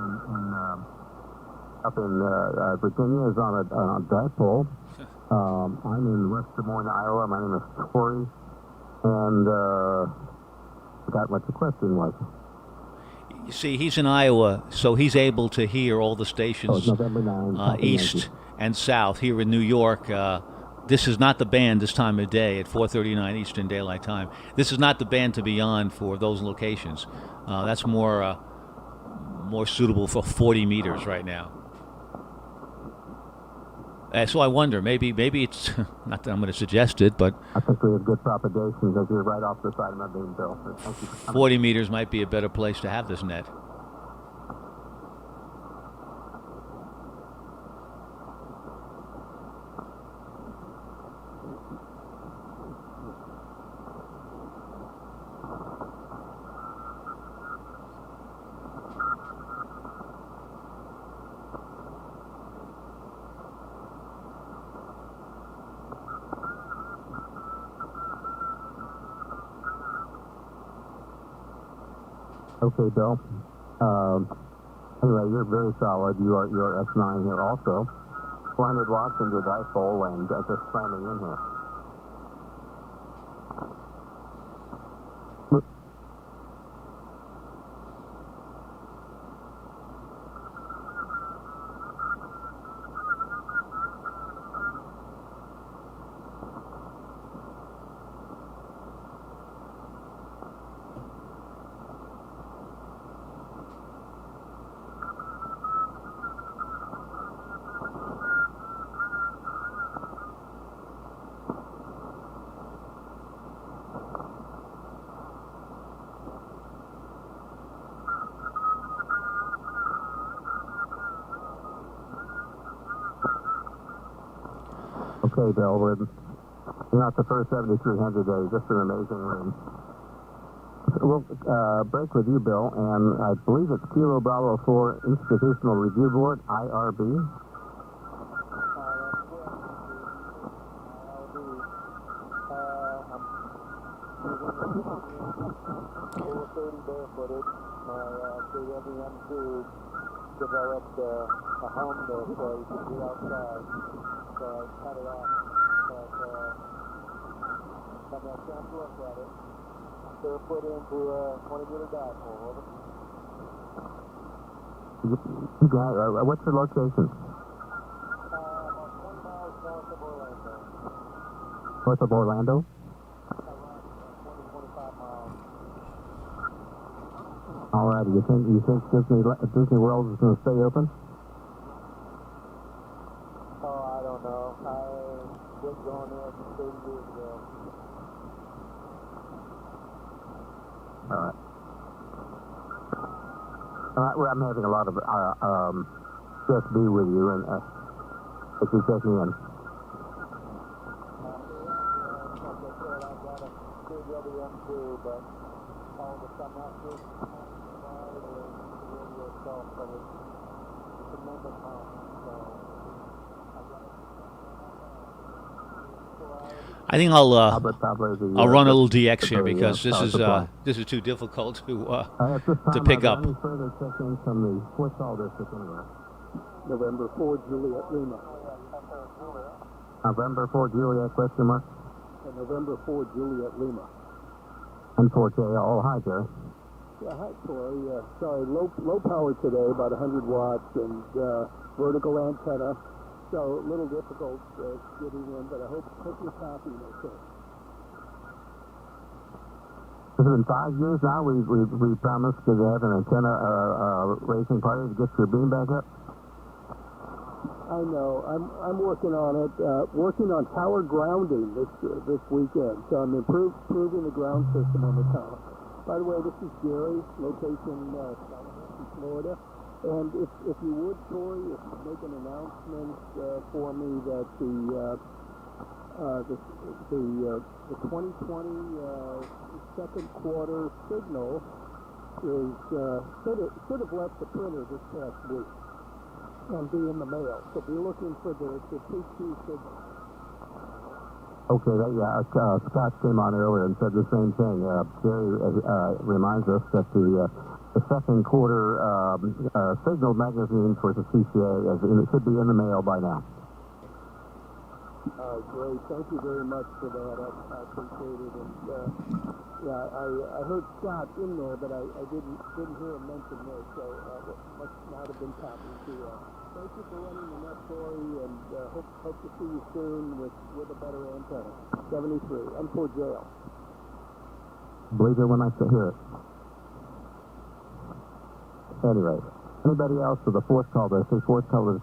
Speaker 3: up in Virginia is on a dipole. I'm in West Des Moines, Iowa. My name is Tori, and forgot what the question was.
Speaker 1: You see, he's in Iowa, so he's able to hear all the stations
Speaker 3: November 9,
Speaker 1: east and south. Here in New York, this is not the band this time of day at 4:39 Eastern Daylight Time. This is not the band to be on for those locations. That's more suitable for 40 meters right now. So I wonder, maybe it's not that I'm going to suggest it, but
Speaker 3: I think we have good propagation because you're right off the side of my beam, Bill.
Speaker 1: 40 meters might be a better place to have this net.
Speaker 3: Okay, Bill. Anyway, you're very solid. You're S9 here also. 400 watts into the dipole and just slamming in here. Okay, Bill, we're not the first 7,300 days. Just an amazing room. We'll break with you, Bill, and I believe it's Kilo Bravo 4 Institutional Review Board, IRB.
Speaker 7: Developed a home there so you could be outside. So I cut it off. But I had a chance to look at it. They're put into a 20-meter dipole. Over.
Speaker 3: What's the location?
Speaker 7: About 20 miles north of Orlando.
Speaker 3: North of Orlando?
Speaker 7: Around 20-25 miles.
Speaker 3: All right. You think Disney World is going to stay open?
Speaker 7: Oh, I don't know. I quit going there 30 years ago.
Speaker 3: All right. Well, I'm having a lot of USB with you, and if you take me in.
Speaker 7: Like I said, I've got a KWM2, but all the I'm not sure itself, but it's a tremendous amount.
Speaker 1: I think I'll run a little DX here because this is too difficult to pick up.
Speaker 3: Any further check-ins from the what's all this anyway?
Speaker 7: November 4, Juliet Lima.
Speaker 3: November 4, Juliet, question mark?
Speaker 7: And November 4, Juliet Lima.
Speaker 3: And 4J. Oh, hi, Jerry.
Speaker 7: Yeah, hi, Corey. Sorry, low power today, about 100 watts, and vertical antenna. So a little difficult getting in, but I hope you're copying okay.
Speaker 3: It's been 5 years now. We promised to have an antenna racing party to get your beam back up.
Speaker 7: I know. I'm working on it. Working on tower grounding this weekend. So I'm improving the ground system on the tower. By the way, this is Gary, location Florida. And if you would, Tori, if you make an announcement for me that the 2020 second quarter signal is should have left the printer this past week and be in the mail. So be looking for the 2Q signal.
Speaker 3: Okay, Scott came on earlier and said the same thing. Jerry reminds us that the second quarter signal magazine for the CCA. It should be in the mail by now.
Speaker 7: Great. Thank you very much for that. I appreciate it. And I heard Scott in there, but I didn't hear him mention this, so must not have been talking to. Thank you for running the net story, and hope to see you soon with a better antenna. 73. I'm for jail.
Speaker 3: Believe it when I hear it. Anyway, anybody else with a fourth call? There's a fourth call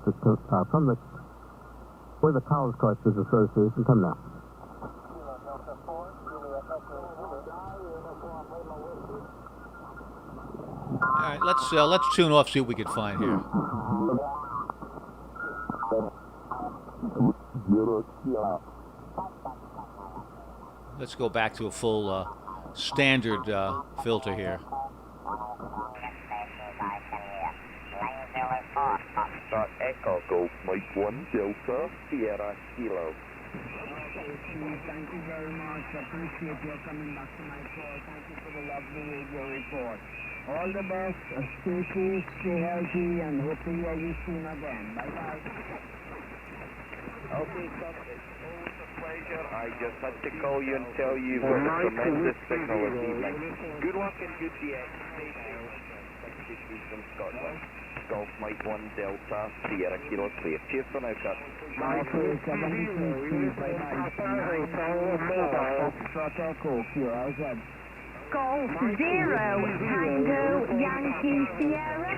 Speaker 3: from the College Clusters Association. Come now.
Speaker 1: All right, let's tune off, see what we can find here. Let's go back to a full standard filter here.
Speaker 8: Echo Golf Mike 1 Delta Sierra Kilo.
Speaker 9: Thank you very much. Appreciate your coming back to my call. Thank you for the lovely radio report. All the best. Stay safe, stay healthy, and hope to hear you soon again. Bye-bye.
Speaker 8: Okay, Chuck, it's always a pleasure. I just had to call you and tell you what a tremendous signal this evening. Good luck and good day. Stay safe from Scotland. Golf Mike 1 Delta Sierra Kilo Clear. Cheers for now, Cut.
Speaker 9: Okay, 73, bye-bye.
Speaker 10: Golf 0, Tango Yankee Sierra,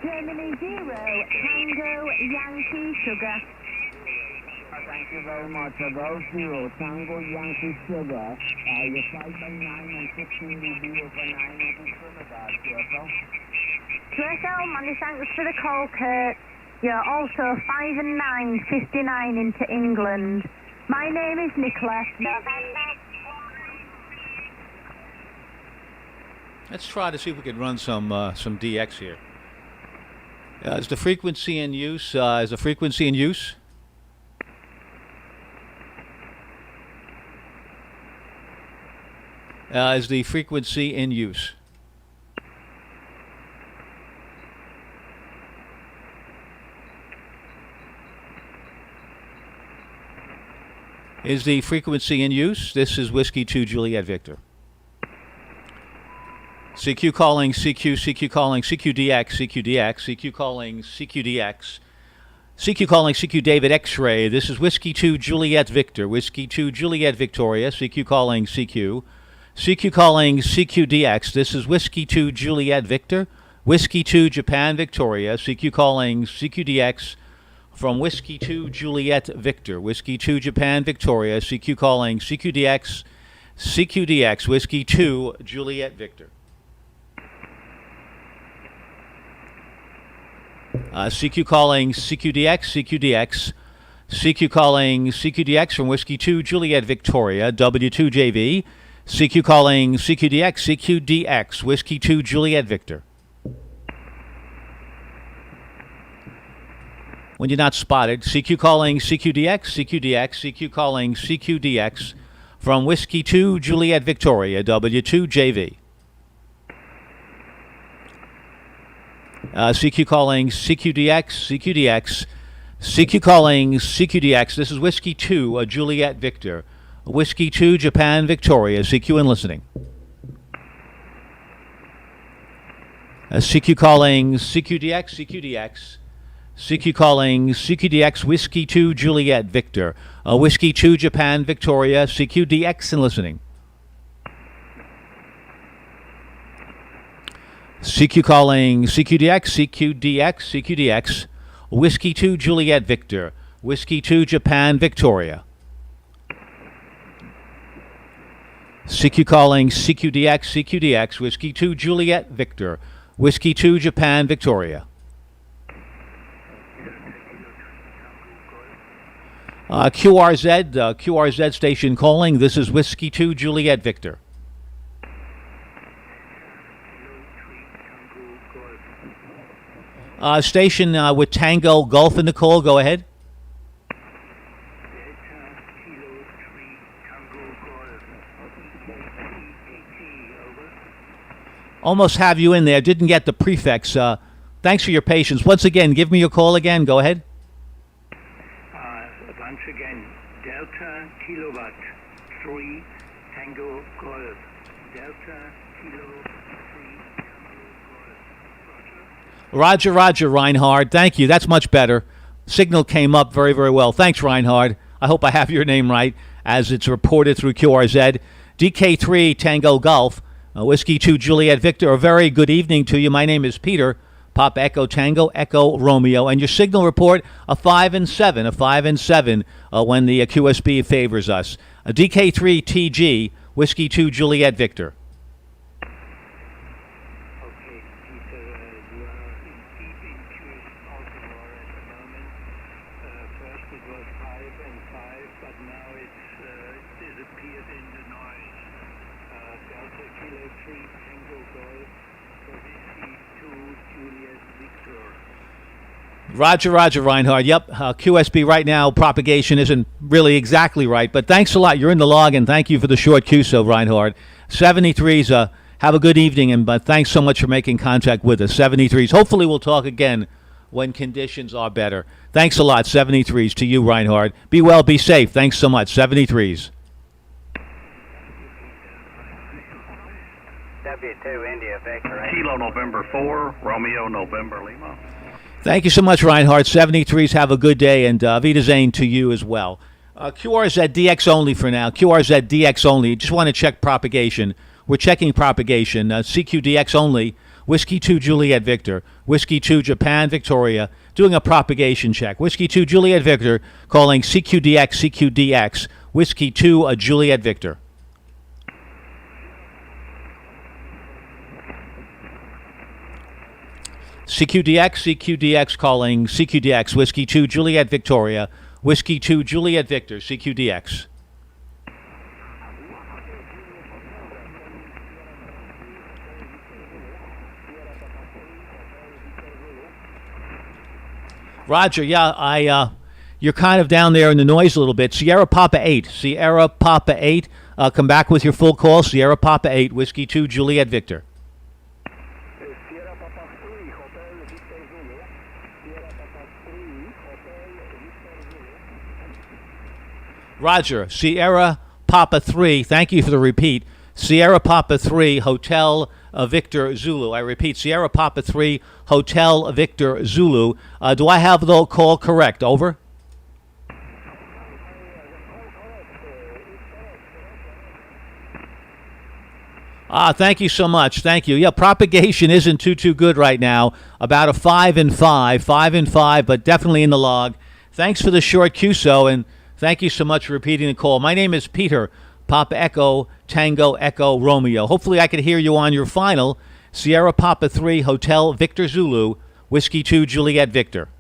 Speaker 10: Germany 0, Tango Yankee Sugar.
Speaker 9: Thank you very much. Golf 0, Tango Yankee Sugar. You're 5x9 and 15 dB over 9 into Trinidad, Careful.
Speaker 10: QSL, many thanks for the call, Kurt. You're also 5 and 9, 59 into England. My name is Nicola.
Speaker 1: Let's try to see if we can run some DX here. Is the frequency in use? Is the frequency in use? Is the frequency in use? Is the frequency in use? This is Whiskey 2 Juliet Victor. CQ calling CQ, CQ calling CQDX, CQDX, CQ calling CQDX, CQ calling CQ David X-ray. This is Whiskey 2 Juliet Victor, Whiskey 2 Juliet Victoria, CQ calling CQ. CQ calling CQDX. This is Whiskey 2 Juliet Victor, Whiskey 2 Japan Victoria, CQ calling CQDX. From Whiskey 2 Juliet Victor, Whiskey 2 Japan Victoria, CQ calling CQDX, CQDX, Whiskey 2 Juliet Victor. CQ calling CQDX, CQDX, CQ calling CQDX from Whiskey 2 Juliet Victoria, W2JV, CQ calling CQDX, CQDX, Whiskey 2 Juliet Victor. When you're not spotted, CQ calling CQDX, CQDX, CQ calling CQDX from Whiskey 2 Juliet Victoria, W2JV. CQ calling CQDX, CQDX, CQ calling CQDX. This is Whiskey 2 Juliet Victor, Whiskey 2 Japan Victoria, CQ and listening. CQ calling CQDX, CQDX. CQ calling CQDX Whiskey 2 Juliet Victor, Whiskey 2 Japan Victoria, CQDX and listening. CQ calling CQDX, CQDX, CQDX, Whiskey 2 Juliet Victor, Whiskey 2 Japan Victoria. CQ calling CQDX, CQDX, Whiskey 2 Juliet Victor, Whiskey 2 Japan Victoria. QRZ station calling. This is Whiskey 2 Juliet Victor. Station with Tango Golf and Nicole. Go ahead. almost have you in there. Didn't get the prefix. Thanks for your patience. Once again, give me your call again. Go ahead.
Speaker 11: Once again, Delta Kilowatt 3 Tango Golf. Delta Kilo 3 Tango Golf.
Speaker 1: Roger, Reinhard. Thank you. That's much better. Signal came up very, very well. Thanks, Reinhard. I hope I have your name right as it's reported through QRZ. DK3 Tango Golf, Whiskey 2 Juliet Victor. A very good evening to you. My name is Peter. Papa Echo Tango Echo Romeo, and your signal report a 5 and 7 when the QSB favors us. A DK3 TG Whiskey 2 Juliet Victor.
Speaker 11: Okay, Peter, you are deep into Baltimore at the moment. First it was 5 and 5, but now it's disappeared in the noise. Delta Kilo 3 Tango Golf for Whiskey 2 Juliet Victor.
Speaker 1: Roger, Reinhard. Yep, QSB right now, propagation isn't really exactly right, but thanks a lot. You're in the log, and thank you for the short QSO, Reinhard. 73s, have a good evening, and thanks so much for making contact with us. 73s. Hopefully we'll talk again when conditions are better. Thanks a lot, 73s, to you, Reinhard. Be well, be safe. Thanks so much, 73s.
Speaker 8: W2 India Victor.
Speaker 4: Kilo November 4, Romeo November Lima.
Speaker 1: Thank you so much, Reinhard. 73s, have a good day, and Vida Zane to you as well. QRZ DX only for now. QRZ DX only. Just want to check propagation. We're checking propagation. CQDX only. Whiskey 2 Juliet Victor. Whiskey 2 Japan Victoria. Doing a propagation check. Whiskey 2 Juliet Victor calling CQDX. Whiskey 2 Juliet Victor. CQDX calling CQDX, Whiskey 2 Juliet Victoria, Whiskey 2 Juliet Victor, CQDX. Roger, yeah, you're kind of down there in the noise a little bit. Sierra Papa 8, come back with your full call. Sierra Papa 8, Whiskey 2 Juliet Victor. Roger, Sierra Papa 3, thank you for the repeat. Sierra Papa 3, Hotel Victor Zulu. I repeat, Sierra Papa 3, Hotel Victor Zulu. Do I have the call correct? Over. Thank you so much. Thank you. Yeah, propagation isn't too good right now. About a 5 and 5, but definitely in the log. Thanks for the short QSO, and thank you so much for repeating the call. My name is Peter, Papa Echo, Tango, Echo, Romeo. Hopefully I could hear you on your final. Sierra Papa 3, Hotel Victor Zulu, Whiskey 2, Juliet Victor.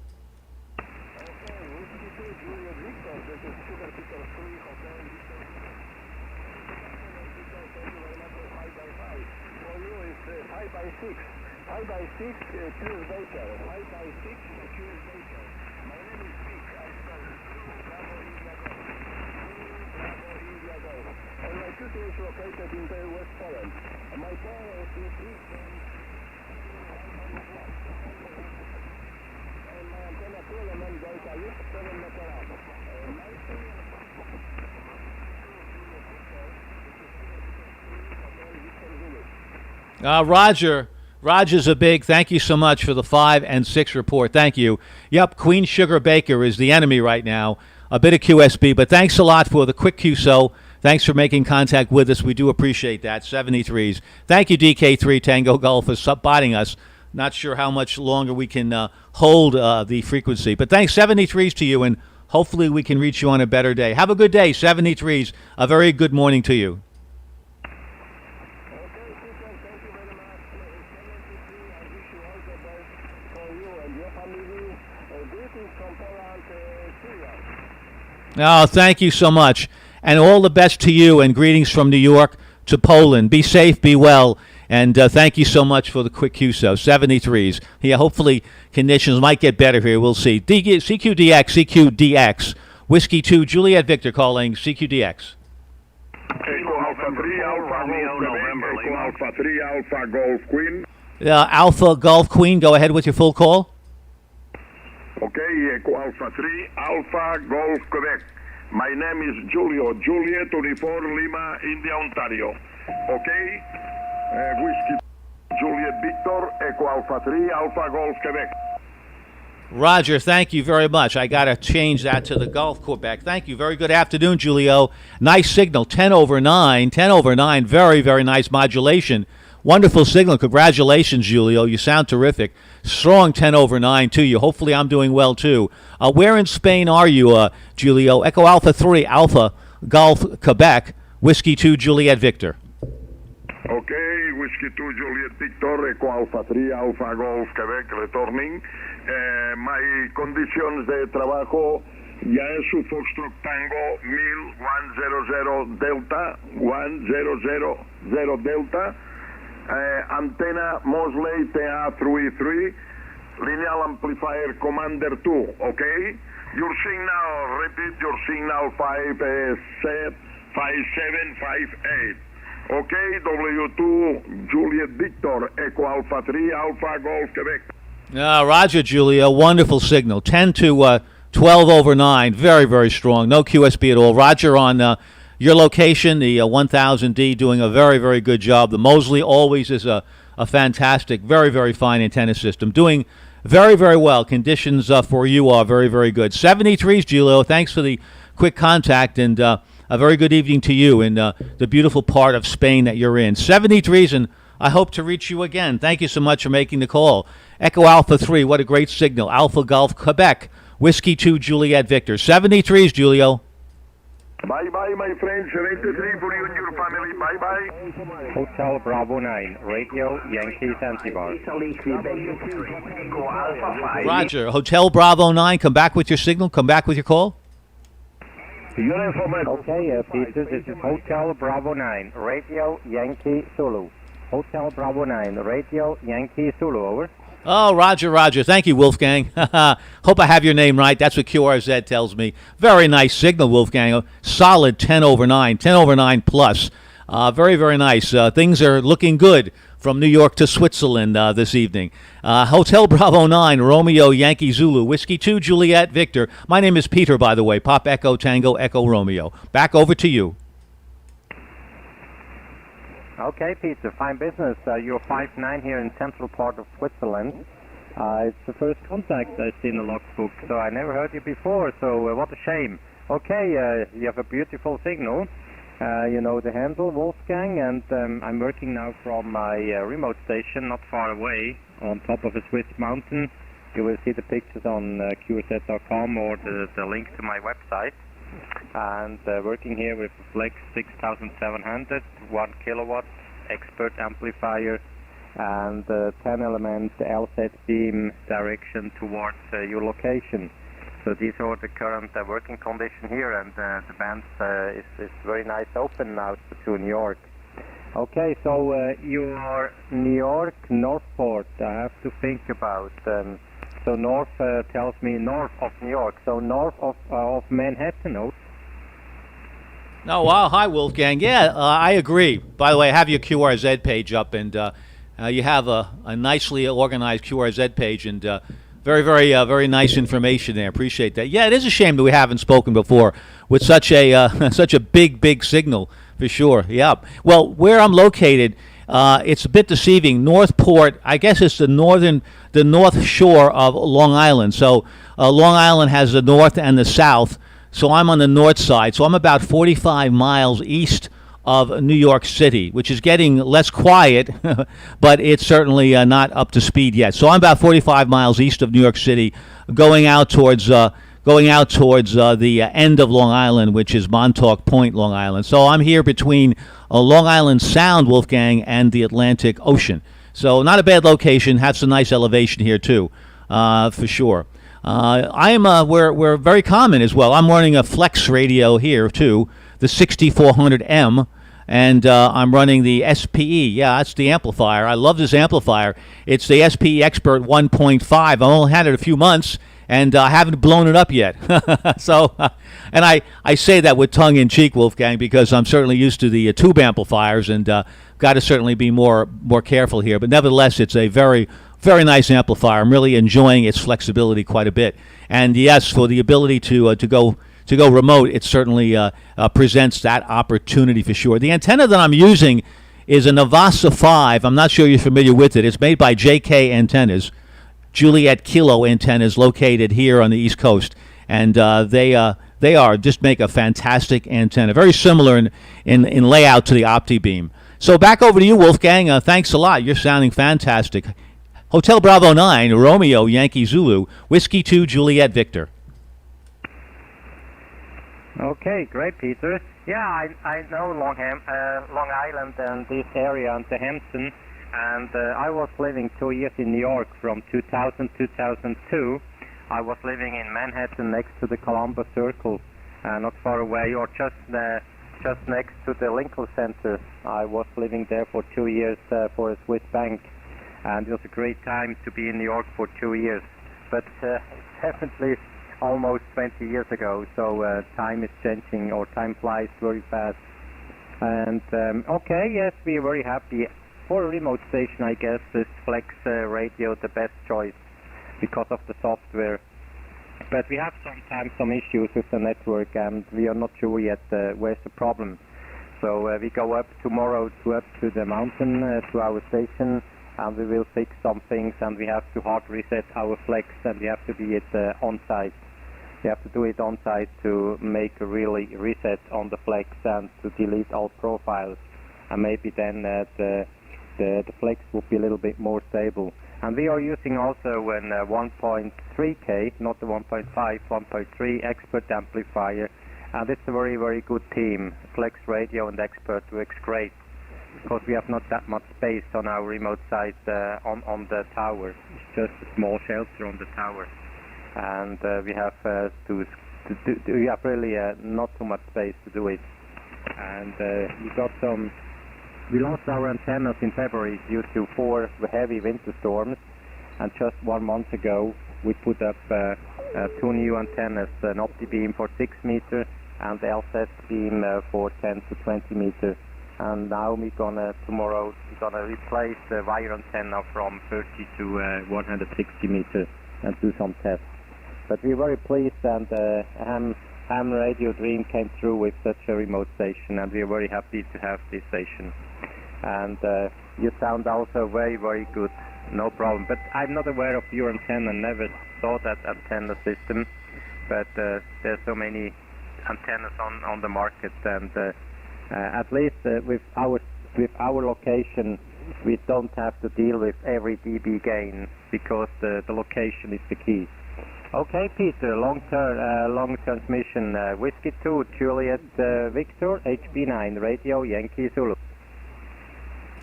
Speaker 1: Roger's a big thank you so much for the 5 and 6 report. Thank you. Yep, Queen Sugar Baker is the enemy right now. A bit of QSB, but thanks a lot for the quick QSO. Thanks for making contact with us. We do appreciate that. 73s. Thank you, DK3 Tango Golf, for spotting us. Not sure how much longer we can hold the frequency, but thanks 73s to you, and hopefully we can reach you on a better day. Have a good day, 73s. A very good morning to you. Oh, thank you so much. And all the best to you, and greetings from New York to Poland. Be safe, be well, and thank you so much for the quick QSO. 73s. Yeah, hopefully conditions might get better here. We'll see. CQDX. Whiskey 2, Juliet Victor calling CQDX.
Speaker 4: Kilo November 4, Romeo November Lima.
Speaker 6: Alpha 3, Alpha Golf Queen.
Speaker 1: Alpha Golf Queen, go ahead with your full call.
Speaker 6: Okay, Echo Alpha 3, Alpha Golf Quebec. My name is Julio, Juliet Uniform Lima, India, Ontario. Okay? Whiskey Juliet Victor, Echo Alpha 3, Alpha Golf Quebec.
Speaker 1: Roger, thank you very much. I got to change that to the Gulf Quebec. Thank you. Very good afternoon, Julio. Nice signal, 10 over 9. 10 over 9, very, very nice modulation. Wonderful signal. Congratulations, Julio. You sound terrific. Strong 10 over 9 to you. Hopefully I'm doing well, too. Where in Spain are you, Julio? Echo Alpha 3, Alpha Golf Quebec, Whiskey 2, Juliet Victor.
Speaker 6: Okay, Whiskey 2, Juliet Victor, Echo Alpha 3, Alpha Golf Quebec, returning. My conditions de trabajo ya es su Foxtrot Tango 1100 Delta, 1000 Delta, antenna Mosley TA33, lineal amplifier Commander 2, okay? Your signal, repeat your signal 5758. Okay, W2, Juliet Victor, Echo Alpha 3, Alpha Golf Quebec.
Speaker 1: Roger, Julio. Wonderful signal. 10 to 12 over 9. Very, very strong. No QSB at all. Roger, on your location, the 1000D, doing a very, very good job. The Mosley always is a fantastic, very, very fine antenna system. Doing very, very well. Conditions for you are very, very good. 73s, Julio. Thanks for the quick contact, and a very good evening to you in the beautiful part of Spain that you're in. 73s, and I hope to reach you again. Thank you so much for making the call. Echo Alpha 3, what a great signal. Alpha Golf Quebec, Whiskey 2, Juliet Victor. 73s, Julio.
Speaker 6: Bye-bye, my friends. 73 for you and your family. Bye-bye.
Speaker 3: Hotel Bravo 9, Radio Yankee Zanzibar.
Speaker 1: Roger, Hotel Bravo 9, come back with your signal. Come back with your call.
Speaker 3: Okay, Peter, this is Hotel Bravo 9, Radio Yankee Zulu. Hotel Bravo 9, Radio Yankee Zulu, over.
Speaker 1: Oh, Roger, Roger. Thank you, Wolfgang. Hope I have your name right. That's what QRZ tells me. Very nice signal, Wolfgang. Solid 10 over 9, 10 over 9 plus. Very, very nice. Things are looking good from New York to Switzerland this evening. Hotel Bravo 9, Romeo Yankee Zulu, Whiskey 2, Juliet Victor. My name is Peter, by the way. Pop Echo Tango Echo Romeo. Back over to you.
Speaker 3: Okay, Peter, fine business. You're 5'9" here in central part of Switzerland. It's the first contact I see in the logbook, so I never heard you before, so what a shame. Okay, you have a beautiful signal. You know the handle, Wolfgang, and I'm working now from my remote station not far away on top of a Swiss mountain. You will see the pictures on QRZ.com or the link to my website. And working here with a Flex 6700, 1 kilowatt expert amplifier, and 10 element LZ beam direction towards your location. So these are the current working condition here, and the band is very nice open now to New York. Okay, so you are New York, Northport. I have to think about. So north tells me north of New York, so north of Manhattan, no?
Speaker 1: Oh, wow. Hi, Wolfgang. Yeah, I agree. By the way, I have your QRZ page up, and you have a nicely organized QRZ page, and very, very, very nice information there. Appreciate that. Yeah, it is a shame that we haven't spoken before with such a such a big signal, for sure. Yeah. Well, where I'm located, it's a bit deceiving. Northport, I guess it's the north shore of Long Island. So Long Island has the north and the south. So I'm on the north side. So I'm about 45 miles east of New York City, which is getting less quiet, but it's certainly not up to speed yet. So I'm about 45 miles east of New York City, going out towards the end of Long Island, which is Montauk Point, Long Island. So I'm here between Long Island Sound, Wolfgang, and the Atlantic Ocean. So not a bad location. Has some nice elevation here too, for sure. We're very common as well. I'm running a Flex radio here too, the 6400M, and I'm running the SPE. Yeah, that's the amplifier. I love this amplifier. It's the SPE Expert 1.5. I only had it a few months, and I haven't blown it up yet. So, and I say that with tongue in cheek, Wolfgang, because I'm certainly used to the tube amplifiers, and got to certainly be more careful here. But nevertheless, it's a very nice amplifier. I'm really enjoying its flexibility quite a bit. And yes, for the ability to go remote, it certainly presents that opportunity for sure. The antenna that I'm using is a Navasa 5. I'm not sure you're familiar with it. It's made by JK Antennas, Juliet Kilo Antennas, located here on the East Coast, and they just make a fantastic antenna, very similar in layout to the OptiBeam. So back over to you, Wolfgang. Thanks a lot. You're sounding fantastic. Hotel Bravo 9, Romeo Yankee Zulu, Whiskey 2 Juliet Victor.
Speaker 12: Okay, great, Peter. Yeah, I know Long Island and this area and the Hampton, and I was living 2 years in New York from 2000 to 2002. I was living in Manhattan next to the Columbus Circle, not far away, or just next to the Lincoln Center. I was living there for 2 years for a Swiss bank, and it was a great time to be in New York for 2 years. But definitely almost 20 years ago, so time is changing, or time flies very fast. And okay, yes, we are very happy. For a remote station, I guess is Flex Radio the best choice because of the software. But we have sometimes some issues with the network, and we are not sure yet where's the problem. So we go up tomorrow up to the mountain to our station, and we will fix some things, and we have to hard reset our Flex, and we have to be on site. We have to do it on site to make a really reset on the Flex and to delete all profiles, and maybe then the Flex will be a little bit more stable. And we are using also an 1.3K, not the 1.5, 1.3 Expert amplifier, and it's a very good team. Flex Radio and Expert works great, because we have not that much space on our remote site on the tower. It's just a small shelter on the tower, and we have we have really not too much space to do it. And we lost our antennas in February due to 4 heavy winter storms, and just 1 month ago we put up 2 new antennas, an OptiBeam for 6 meters and the LSET beam for 10 to 20 meters. And now tomorrow we're gonna replace the wire antenna from 30 to 160 meters and do some tests. But we're very pleased, and Ham Radio Dream came through with such a remote station, and we're very happy to have this station. And you sound also very good, no problem. But I'm not aware of your antenna, never saw that antenna system. But there's so many antennas on the market, and at least with our location, we don't have to deal with every dB gain, because the location is the key. Okay, Peter, long transmission, Whiskey 2, Juliet Victor, HB9, Radio Yankee Zulu.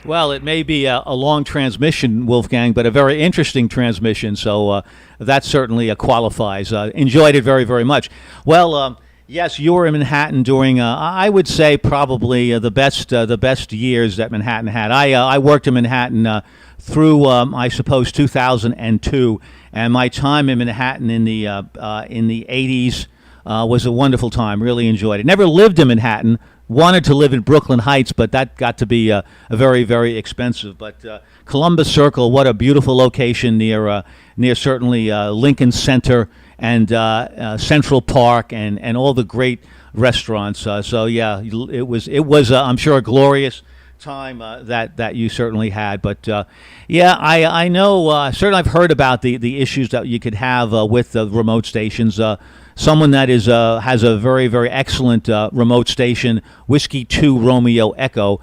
Speaker 1: Well, it may be a long transmission, Wolfgang, but a very interesting transmission, so that certainly qualifies. Enjoyed it very much. Well, yes, you were in Manhattan during, I would say, probably the best years that Manhattan had. I worked in Manhattan through, I suppose, 2002, and my time in Manhattan in the 80s was a wonderful time. Really enjoyed it. Never lived in Manhattan. Wanted to live in Brooklyn Heights, but that got to be a very expensive. But Columbus Circle, what a beautiful location near certainly Lincoln Center and Central Park and all the great restaurants. So yeah, it was I'm sure a glorious time that you certainly had. But yeah, I know certainly I've heard about the issues that you could have with the remote stations. Someone that has a very excellent remote station, Whiskey 2 Romeo Echo.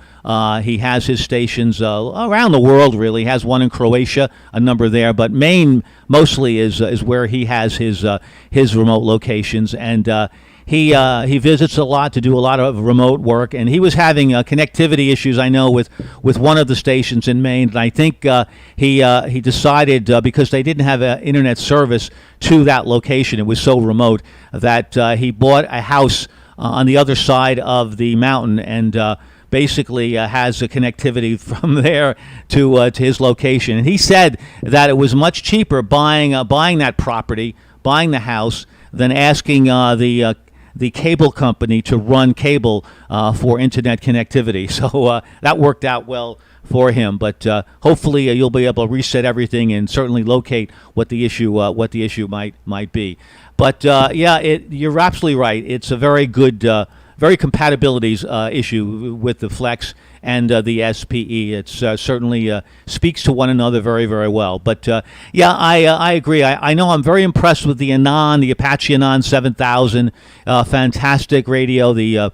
Speaker 1: He has his stations around the world, really. He has one in Croatia, a number there, but Maine mostly is where he has his remote locations, and he visits a lot to do a lot of remote work, and he was having connectivity issues, I know, with one of the stations in Maine, and I think he decided, because they didn't have internet service to that location, it was so remote, that he bought a house on the other side of the mountain, and basically has a connectivity from there to his location. And he said that it was much cheaper buying that property, buying the house than asking the cable company to run cable for internet connectivity. So that worked out well for him. But hopefully you'll be able to reset everything and certainly locate what the issue might be. But you're absolutely right. It's a very good, very compatibilities issue with the Flex and the SPE. It's certainly speaks to one another very, very well. But I agree. I know I'm very impressed with the Anon, the Apache Anon 7000. Fantastic radio, the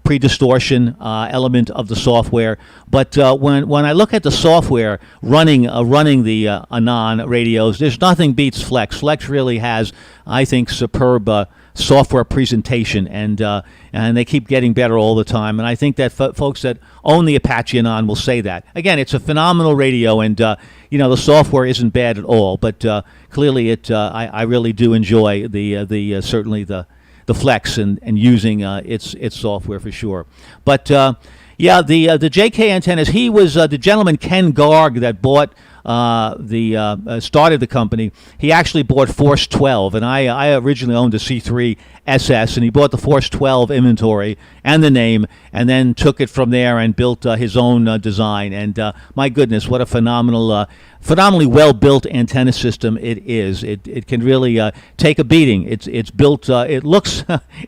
Speaker 1: pre-distortion element of the software. But when I look at the software running the Anon radios, there's nothing beats Flex. Flex really has, I think, superb software presentation, and they keep getting better all the time. And I think that folks that own the Apache Anon will say that. Again, it's a phenomenal radio, and the software isn't bad at all. But clearly, I really do enjoy the certainly the Flex and using its software for sure. But the JK antennas. He was the gentleman Ken Garg that bought started the company. He actually bought Force 12, and I originally owned a C3 SS, and he bought the Force 12 inventory and the name, and then took it from there and built his own design. And my goodness, what a phenomenally well-built antenna system it is. It can really take a beating. It's built. It looks,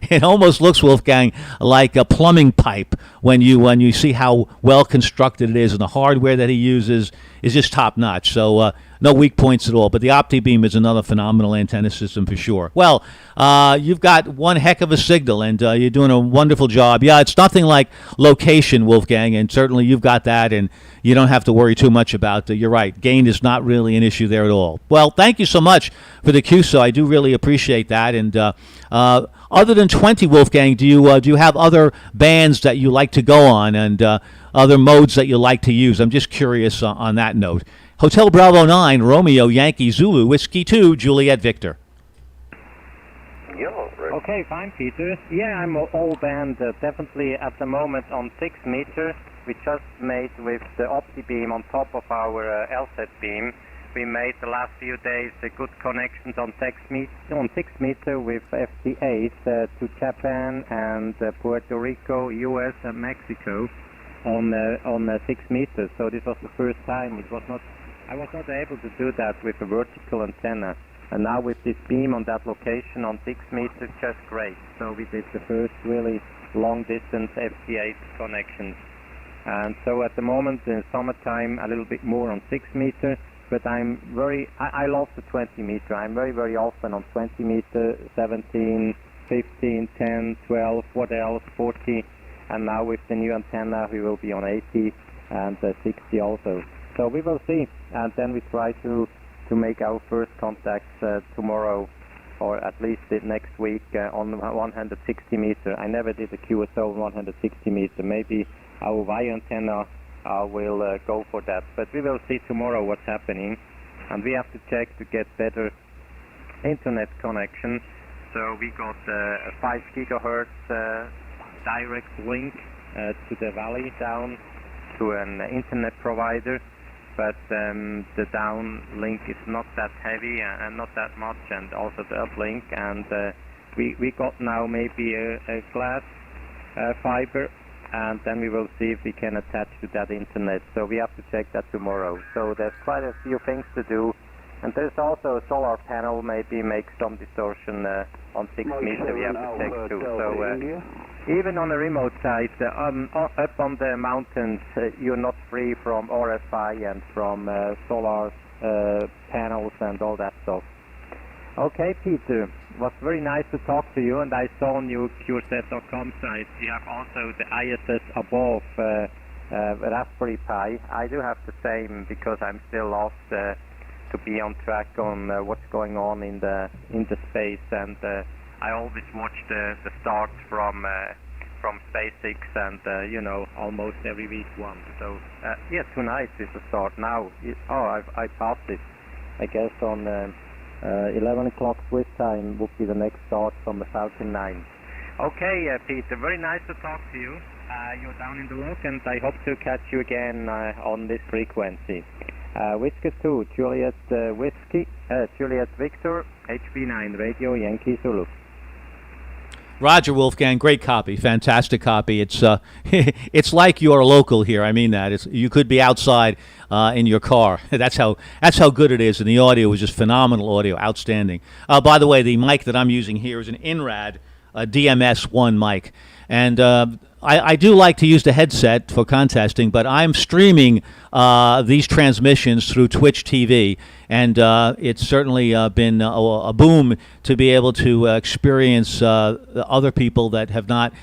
Speaker 1: it almost looks, Wolfgang, like a plumbing pipe when you see how well constructed it is, and the hardware that he uses is just top notch. So no weak points at all. But the OptiBeam is another phenomenal antenna system for sure. Well, you've got one heck of a signal, and you're doing a wonderful job. Yeah, it's nothing like location, Wolfgang, and certainly you've got that, and you don't have to worry too much about it. You're right. Gain is not really an issue there at all. Well, thank you so much for the QSO. I do really appreciate that. And other than 20, Wolfgang, do you have other bands that you like to go on, and other modes that you like to use? I'm just curious on that note. Hotel Bravo 9, Romeo Yankee Zulu, Whiskey 2, Juliet Victor.
Speaker 12: Okay, fine, Peter. Yeah, I'm all band, definitely at the moment on 6 meter. We just made with the OptiBeam on top of our LZ beam. We made the last few days good connections on 6 meter with FT8 to Japan and Puerto Rico, US and Mexico on 6 meters. So this was the first time. I was not able to do that with a vertical antenna. And now with this beam on that location on 6 meters, just great. So we did the first really long distance FT8 connections. And so at the moment in summertime a little bit more on 6 meter, but I love the 20 meter. I'm very, very often on 20 meter, 17, 15, 10, 12, what else, 40, and now with the new antenna we will be on 80 and 60 also. So we will see, and then we try to make our first contacts tomorrow, or at least next week on 160 meter. I never did a QSO on 160 meter. Maybe our wire antenna will go for that, but we will see tomorrow what's happening, and we have to check to get better internet connection. So we got a 5 gigahertz direct link to the valley down to an internet provider, but the downlink is not that heavy and not that much, and also the uplink, and we got now maybe a glass fiber, and then we will see if we can attach to that internet. So we have to check that tomorrow. So there's quite a few things to do, and there's also a solar panel, maybe make some distortion on 6 meters we have to check too. So even on a remote site, up on the mountains, you're not free from RFI and from solar panels and all that stuff. Okay, Peter, it was very nice to talk to you, and I saw on your QSET.com site you have also the ISS above Raspberry Pi. I do have the same because I'm still lost to be on track on what's going on in the space, and I always watch the start from SpaceX, and almost every week one. So tonight is the start. Now I passed it. I guess on 11 o'clock Swiss time would be the next start from the Falcon 9. Okay, Peter, very nice to talk to you. You're down in the log, and I hope to catch you again on this frequency. Whiskey 2, Juliet Juliet Victor, HB9 Radio, Yankee Zulu.
Speaker 1: Roger, Wolfgang, great copy, fantastic copy. It's it's like you're local here. I mean that. You could be outside in your car. That's how good it is, and the audio was just phenomenal audio, outstanding. By the way, the mic that I'm using here is an INRAD DMS1 mic, and I do like to use the headset for contesting, but I'm streaming these transmissions through Twitch TV, and it's certainly been a boom to be able to experience other people that have not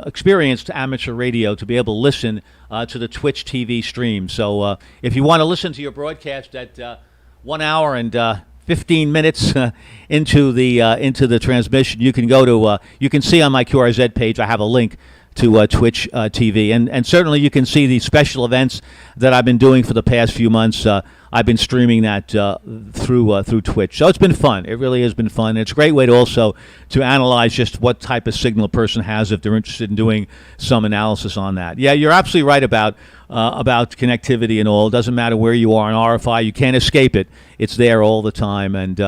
Speaker 1: experienced amateur radio, to be able to listen to the Twitch TV stream. So if you want to listen to your broadcast at 1 hour and 15 minutes into the transmission, you can go to you can see on my QRZ page I have a link to Twitch TV, and certainly you can see the special events that I've been doing for the past few months. I've been streaming that through Twitch, so it's been fun. It really has been fun. It's a great way to also to analyze just what type of signal a person has if they're interested in doing some analysis on that. Yeah, you're absolutely right about connectivity and all. It doesn't matter where you are in RFI, you can't escape it. It's there all the time, and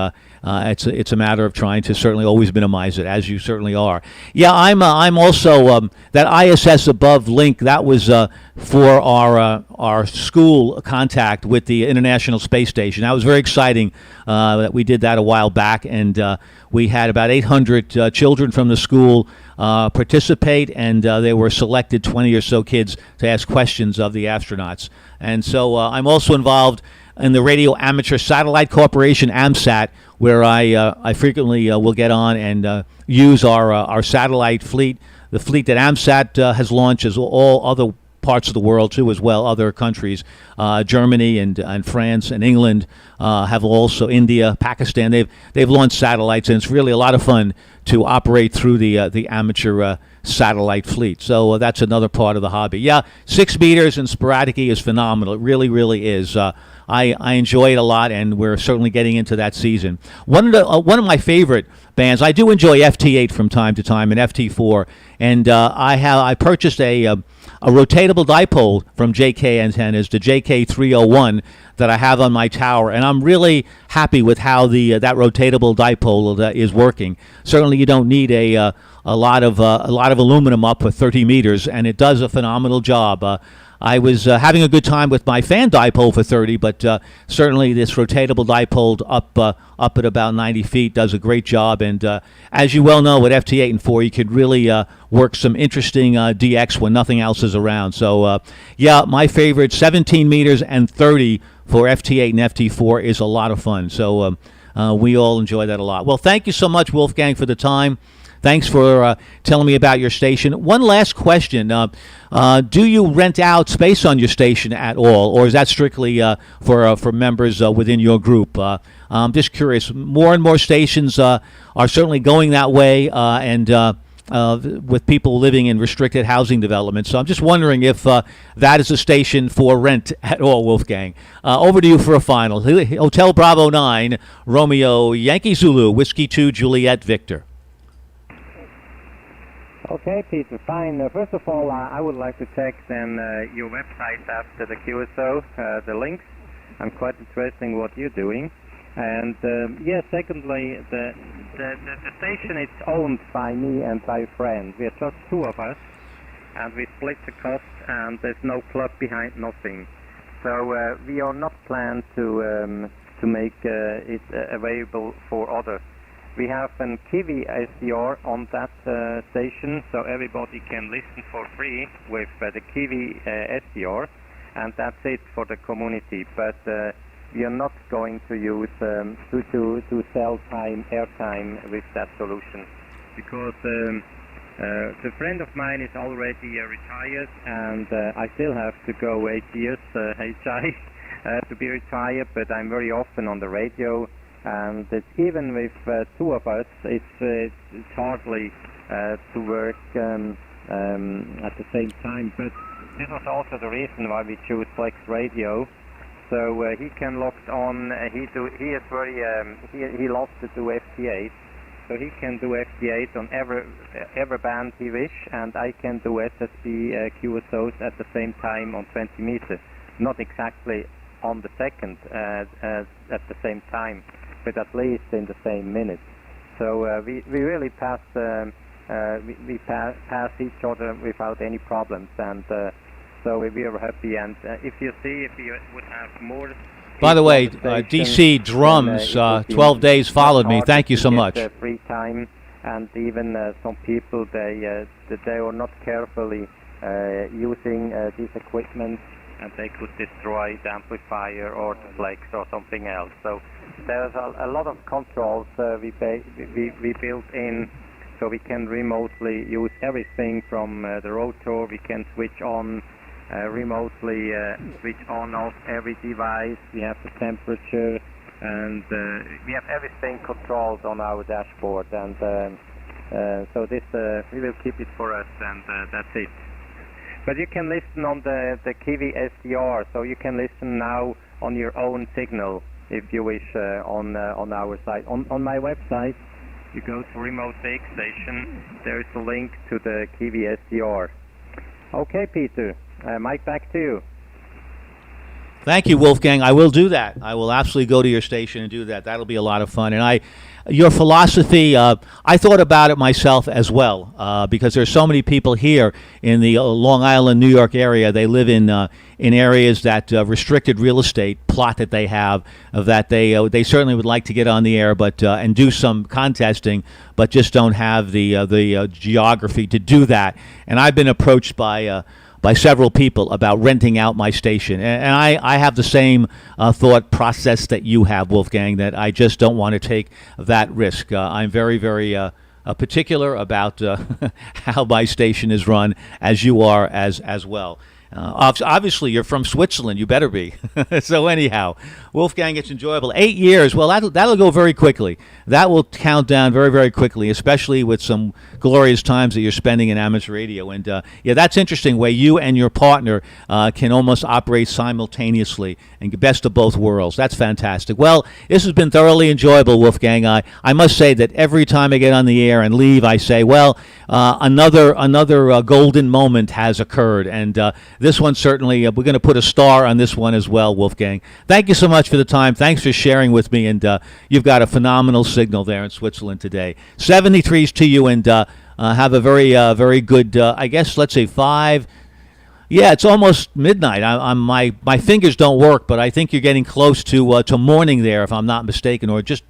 Speaker 1: it's a matter of trying to certainly always minimize it, as you certainly are. Yeah, I'm also that ISS above link. That was for our school contact with the International Space Station. That was very exciting that we did that a while back, and we had about 800 children from the school participate, and they were selected 20 or so kids to ask questions of the astronauts. And so I'm also involved in the Radio Amateur Satellite Corporation, AMSAT, where I frequently will get on and use our satellite fleet, the fleet that AMSAT has launched, as all other parts of the world too, as well. Other countries, Germany and France and England have also, India, Pakistan. They've launched satellites, and it's really a lot of fun to operate through the amateur satellite fleet. So that's another part of the hobby. Yeah, 6 meters and sporadicy is phenomenal. It really, really is. I enjoy it a lot, and we're certainly getting into that season. One of my favorite bands, I do enjoy FT8 from time to time and FT4, and I purchased a rotatable dipole from JK Antennas, the JK301, that I have on my tower, and I'm really happy with how that rotatable dipole is working. Certainly, you don't need a lot of aluminum up for 30 meters, and it does a phenomenal job. I was having a good time with my fan dipole for 30, but certainly this rotatable dipole up at about 90 feet does a great job. And as you well know, with FT8 and 4, you could really work some interesting DX when nothing else is around. So, yeah, my favorite, 17 meters and 30 for FT8 and FT4 is a lot of fun. So we all enjoy that a lot. Well, thank you so much, Wolfgang, for the time. Thanks for telling me about your station. One last question. Do you rent out space on your station at all, or is that strictly for members within your group? I'm just curious. More and more stations are certainly going that way, and with people living in restricted housing developments. So I'm just wondering if that is a station for rent at all, Wolfgang. Over to you for a final. Hotel Bravo 9, Romeo, Yankee Zulu, Whiskey 2, Juliet, Victor.
Speaker 12: Okay, Peter, fine. First of all, I would like to check then your website after the QSO, the links. I'm quite interested in what you're doing. And secondly, the station is owned by me and by a friend. We are just 2 of us, and we split the cost, and there's no club behind, nothing. So we are not planned to make it available for others. We have an Kiwi SDR on that station, so everybody can listen for free with the Kiwi SDR, and that's it for the community. But we are not going to use to sell airtime with that solution, because the friend of mine is already retired, and I still have to go 8 years HI to be retired. But I'm very often on the radio. And it's even with 2 of us, it's hardly to work at the same time. But this was also the reason why we choose Flex Radio. So he can log on. He loves to do FT8, so he can do FT8 on every band he wish, and I can do SSB QSOs at the same time on 20 meters. Not exactly on the second at the same time, but at least in the same minute. So we really pass pass each other without any problems, and so we are happy. And if you would have more.
Speaker 1: By the way, DC Drums, 12 days followed me. Thank you so much.
Speaker 12: Free time, and even some people they are not carefully using this equipment, and they could destroy the amplifier or the flex or something else. So there's a lot of controls we built in, so we can remotely use everything from the rotor. We can switch on remotely, switch on off every device. We have the temperature, and we have everything controlled on our dashboard. And so this we will keep it for us, and that's it. But you can listen on the Kiwi SDR, so you can listen now on your own signal if you wish on our site. On my website, you go to Remote Base Station. There is a link to the Kiwi SDR. Okay, Peter, Mike, back to you.
Speaker 1: Thank you, Wolfgang. I will do that. I will absolutely go to your station and do that. That'll be a lot of fun. And your philosophy, I thought about it myself as well, because there's so many people here in the Long Island, New York area. They live in areas that restricted real estate plot that they have, that they certainly would like to get on the air, but and do some contesting, but just don't have the geography to do that. And I've been approached by several people about renting out my station. And I have the same thought process that you have, Wolfgang, that I just don't want to take that risk. I'm very, very particular about how my station is run, as you are as well. Obviously, you're from Switzerland. You better be. So anyhow, Wolfgang, it's enjoyable. 8 years. Well, that'll go very quickly. That will count down very, very quickly, especially with some glorious times that you're spending in amateur radio. And yeah, that's interesting. Way you and your partner can almost operate simultaneously and get best of both worlds. That's fantastic. Well, this has been thoroughly enjoyable, Wolfgang. I must say that every time I get on the air and leave, I say, well, another golden moment has occurred, and this one certainly, we're going to put a star on this one as well, Wolfgang. Thank you so much for the time. Thanks for sharing with me, and you've got a phenomenal signal there in Switzerland today. 73s to you, and have a very, very good, I guess, let's say 5. Yeah, it's almost midnight. My fingers don't work, but I think you're getting close to morning there, if I'm not mistaken, or just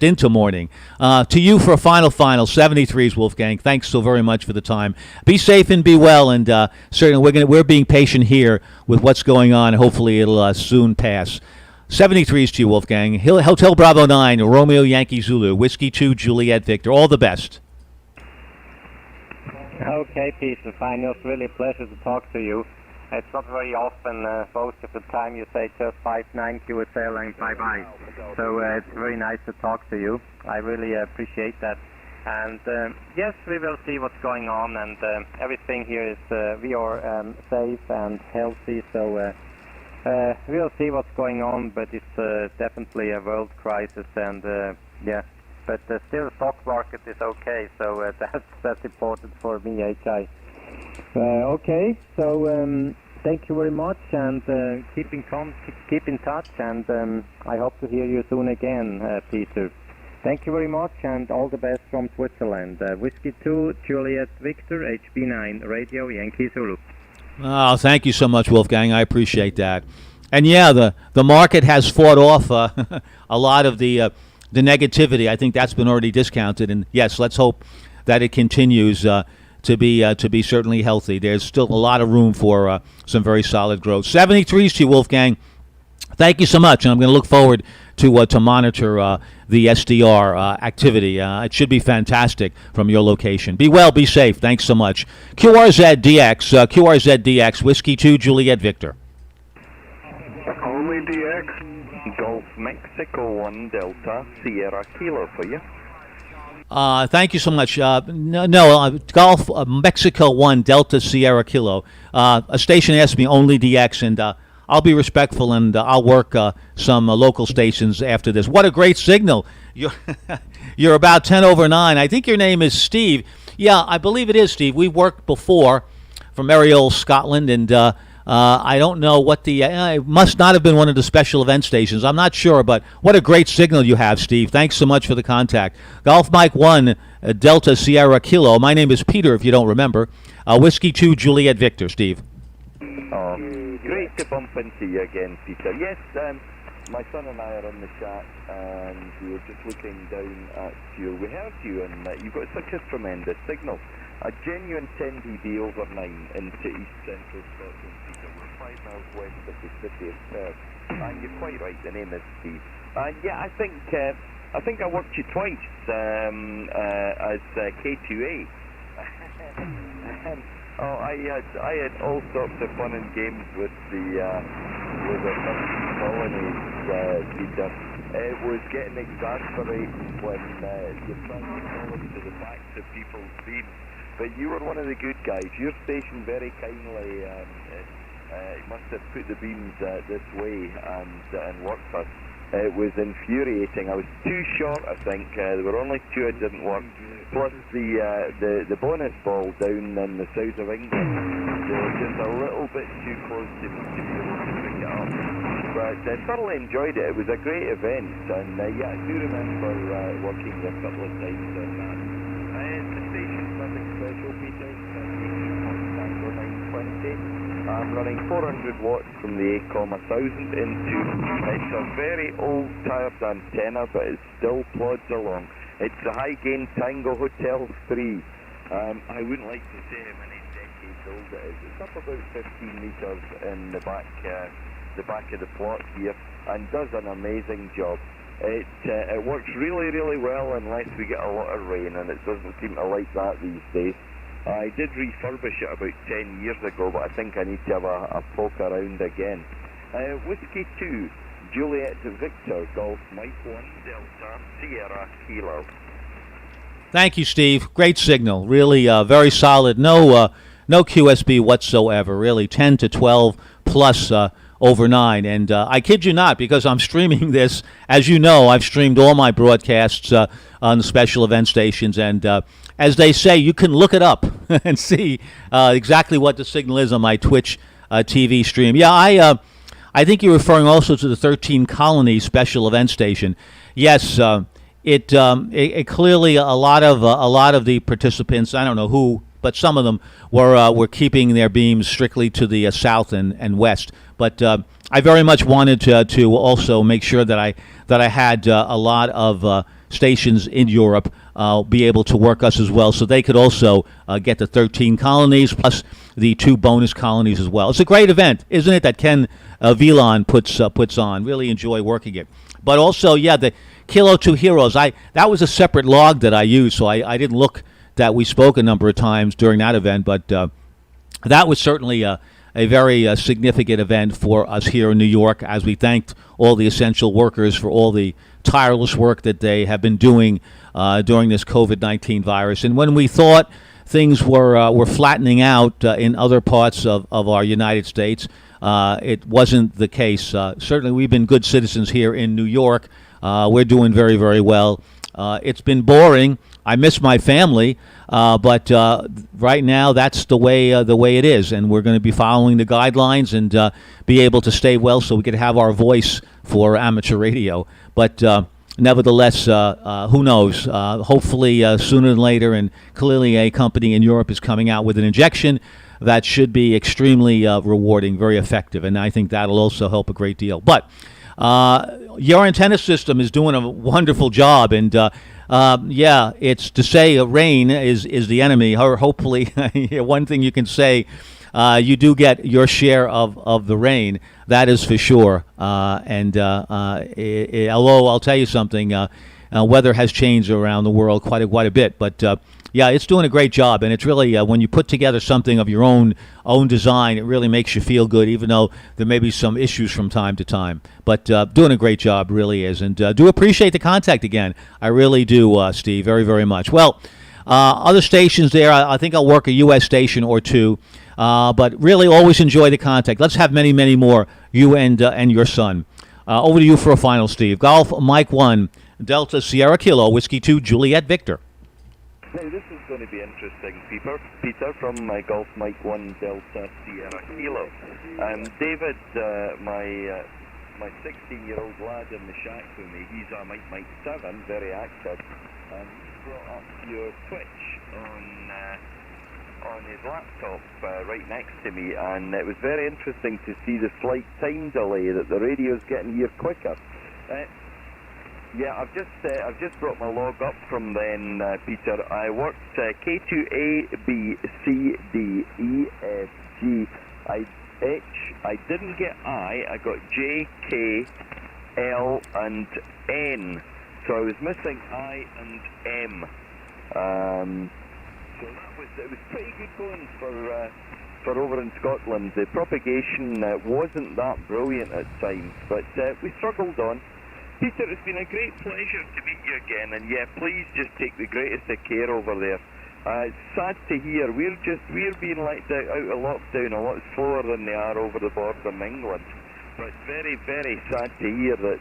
Speaker 1: into morning. To you for a final 73s, Wolfgang. Thanks so very much for the time. Be safe and be well, and certainly we're being patient here with what's going on. Hopefully, it'll soon pass. 73s to you, Wolfgang. Hotel Bravo 9, Romeo Yankee Zulu, Whiskey 2, Juliet Victor. All the best.
Speaker 12: Okay, Peter, fine. It was really a pleasure to talk to you. It's not very often, most of the time you say just 5-9 QSL and bye-bye. So it's very nice to talk to you. I really appreciate that. And yes, we will see what's going on, and everything here is, we are safe and healthy, so we'll see what's going on, but it's definitely a world crisis, and yeah. But still, the stock market is okay, so that's important for me, HI. Okay, so thank you very much, and keep in touch, and I hope to hear you soon again, Peter. Thank you very much, and all the best from Switzerland. Whiskey 2, Juliet Victor, HB9, Radio Yankee Zulu.
Speaker 1: Oh, thank you so much, Wolfgang. I appreciate that. And yeah, the market has fought off a lot of the negativity. I think that's been already discounted, and yes, let's hope that it continues to be certainly healthy. There's still a lot of room for some very solid growth. 73s to you, Wolfgang. Thank you so much, and I'm going to look forward to monitor the SDR activity. It should be fantastic from your location. Be well, be safe. Thanks so much. QRZ-DX, Whiskey 2, Juliet Victor.
Speaker 4: Only DX. Golf Mexico 1 Delta Sierra Kilo for you.
Speaker 1: Thank you so much. Golf Mexico 1 Delta Sierra Kilo. A station asked me only DX, and I'll be respectful, and I'll work some local stations after this. What a great signal. You're about 10 over 9. I think your name is Steve. Yeah, I believe it is Steve. We've worked before from merry old Scotland, and I don't know what it must not have been one of the special event stations. I'm not sure, but what a great signal you have, Steve. Thanks so much for the contact. Golf Mike 1, Delta Sierra Kilo. My name is Peter, if you don't remember. Whiskey 2, Juliet Victor, Steve.
Speaker 8: Oh, great to bump into you again, Peter. Yes, my son and I are on the chat, and we were just looking down at you. We heard you, and you've got such a tremendous signal. A genuine 10 dB over 9 into east central Scotland, Peter. We're 5 miles west of the city of Perth, and you're quite right, the name is Steve. And yeah, I think I worked you twice as K2A. I had all sorts of fun and games with the 13 colonies, Peter. It was getting exasperated when you're trying to call them to the backs of people's beams. But you were one of the good guys. Your station very kindly must have put the beams this way and worked us. It was infuriating. I was too short, I think. There were only 2 that didn't work. Plus the bonus ball down in the south of England. They were just a little bit too close to be able to pick it up. But I thoroughly enjoyed it. It was a great event. And yeah, I do remember working a couple of times on that. The station's nothing special, Peter. Tango 920. I'm running 400 watts from the ACOM 1000 into, it's a very old tired antenna, but it still plods along. It's the high gain Tango Hotel 3. I wouldn't like to say how many decades old it is. It's up about 15 meters in the back of the plot here, and does an amazing job. It works really, really well unless we get a lot of rain, and it doesn't seem to like that these days. I did refurbish it about 10 years ago, but I think I need to have a poke around again. Whiskey 2, Juliet Victor, Golf Mike 1, Delta Sierra Kilo.
Speaker 1: Thank you, Steve. Great signal. Really very solid. No QSB whatsoever. Really 10 to 12 plus over 9. And I kid you not, because I'm streaming this. As you know, I've streamed all my broadcasts on the special event stations. And as they say, you can look it up and see exactly what the signal is on my Twitch TV stream. Yeah, I think you're referring also to the 13 Colonies special event station. Yes, it clearly a lot of the participants, I don't know who, but some of them were keeping their beams strictly to the south and west. But I very much wanted to also make sure that I had a lot of stations in Europe be able to work us as well, so they could also get the 13 colonies plus the 2 bonus colonies as well. It's a great event, isn't it, that Ken Vilon puts on. Really enjoy working it. But also, yeah, the Kilo 2 Heroes, that was a separate log that I used, so I didn't look that we spoke a number of times during that event, but that was certainly a very significant event for us here in New York, as we thanked all the essential workers for all the tireless work that they have been doing during this COVID-19 virus. And when we thought things were flattening out in other parts of our United States, it wasn't the case. Certainly, we've been good citizens here in New York. We're doing very, very well. It's been boring. I miss my family, but right now that's the way it is, and we're going to be following the guidelines and be able to stay well, so we could have our voice for amateur radio. But nevertheless, who knows? Hopefully, sooner than later, and clearly, a company in Europe is coming out with an injection that should be extremely rewarding, very effective, and I think that'll also help a great deal. But your antenna system is doing a wonderful job, and yeah, it's to say rain is the enemy. Or hopefully, one thing you can say, you do get your share of the rain. That is for sure. And although I'll tell you something, weather has changed around the world quite a bit. But yeah, it's doing a great job, and it's really when you put together something of your own design, it really makes you feel good, even though there may be some issues from time to time. But doing a great job, really is, and do appreciate the contact again. I really do, Steve, very, very much. Well, other stations there, I think I'll work a U.S. station or two, but really always enjoy the contact. Let's have many, many more, you and your son. Over to you for a final, Steve. Golf Mike 1, Delta Sierra Kilo, Whiskey 2, Juliet Victor.
Speaker 8: Now, this is going to be interesting, Peter from Golf Mike 1 Delta Sierra Kilo. David, my 16-year-old lad in the shack with me, he's a Mike 7, very active. He brought up your Twitch on his laptop right next to me, and it was very interesting to see the slight time delay that the radio's getting here quicker. Yeah, I've just brought my log up from then, Peter. I worked K2A, B, C, D, E, F, G, H. I didn't get I got J, K, L, and N. So I was missing I and M. So it was pretty good going for over in Scotland. The propagation wasn't that brilliant at times, but we struggled on. Peter, it's been a great pleasure to meet you again, and yeah, please just take the greatest of care over there. It's sad to hear we're being let out of lockdown a lot slower than they are over the border in England. But very, very sad to hear that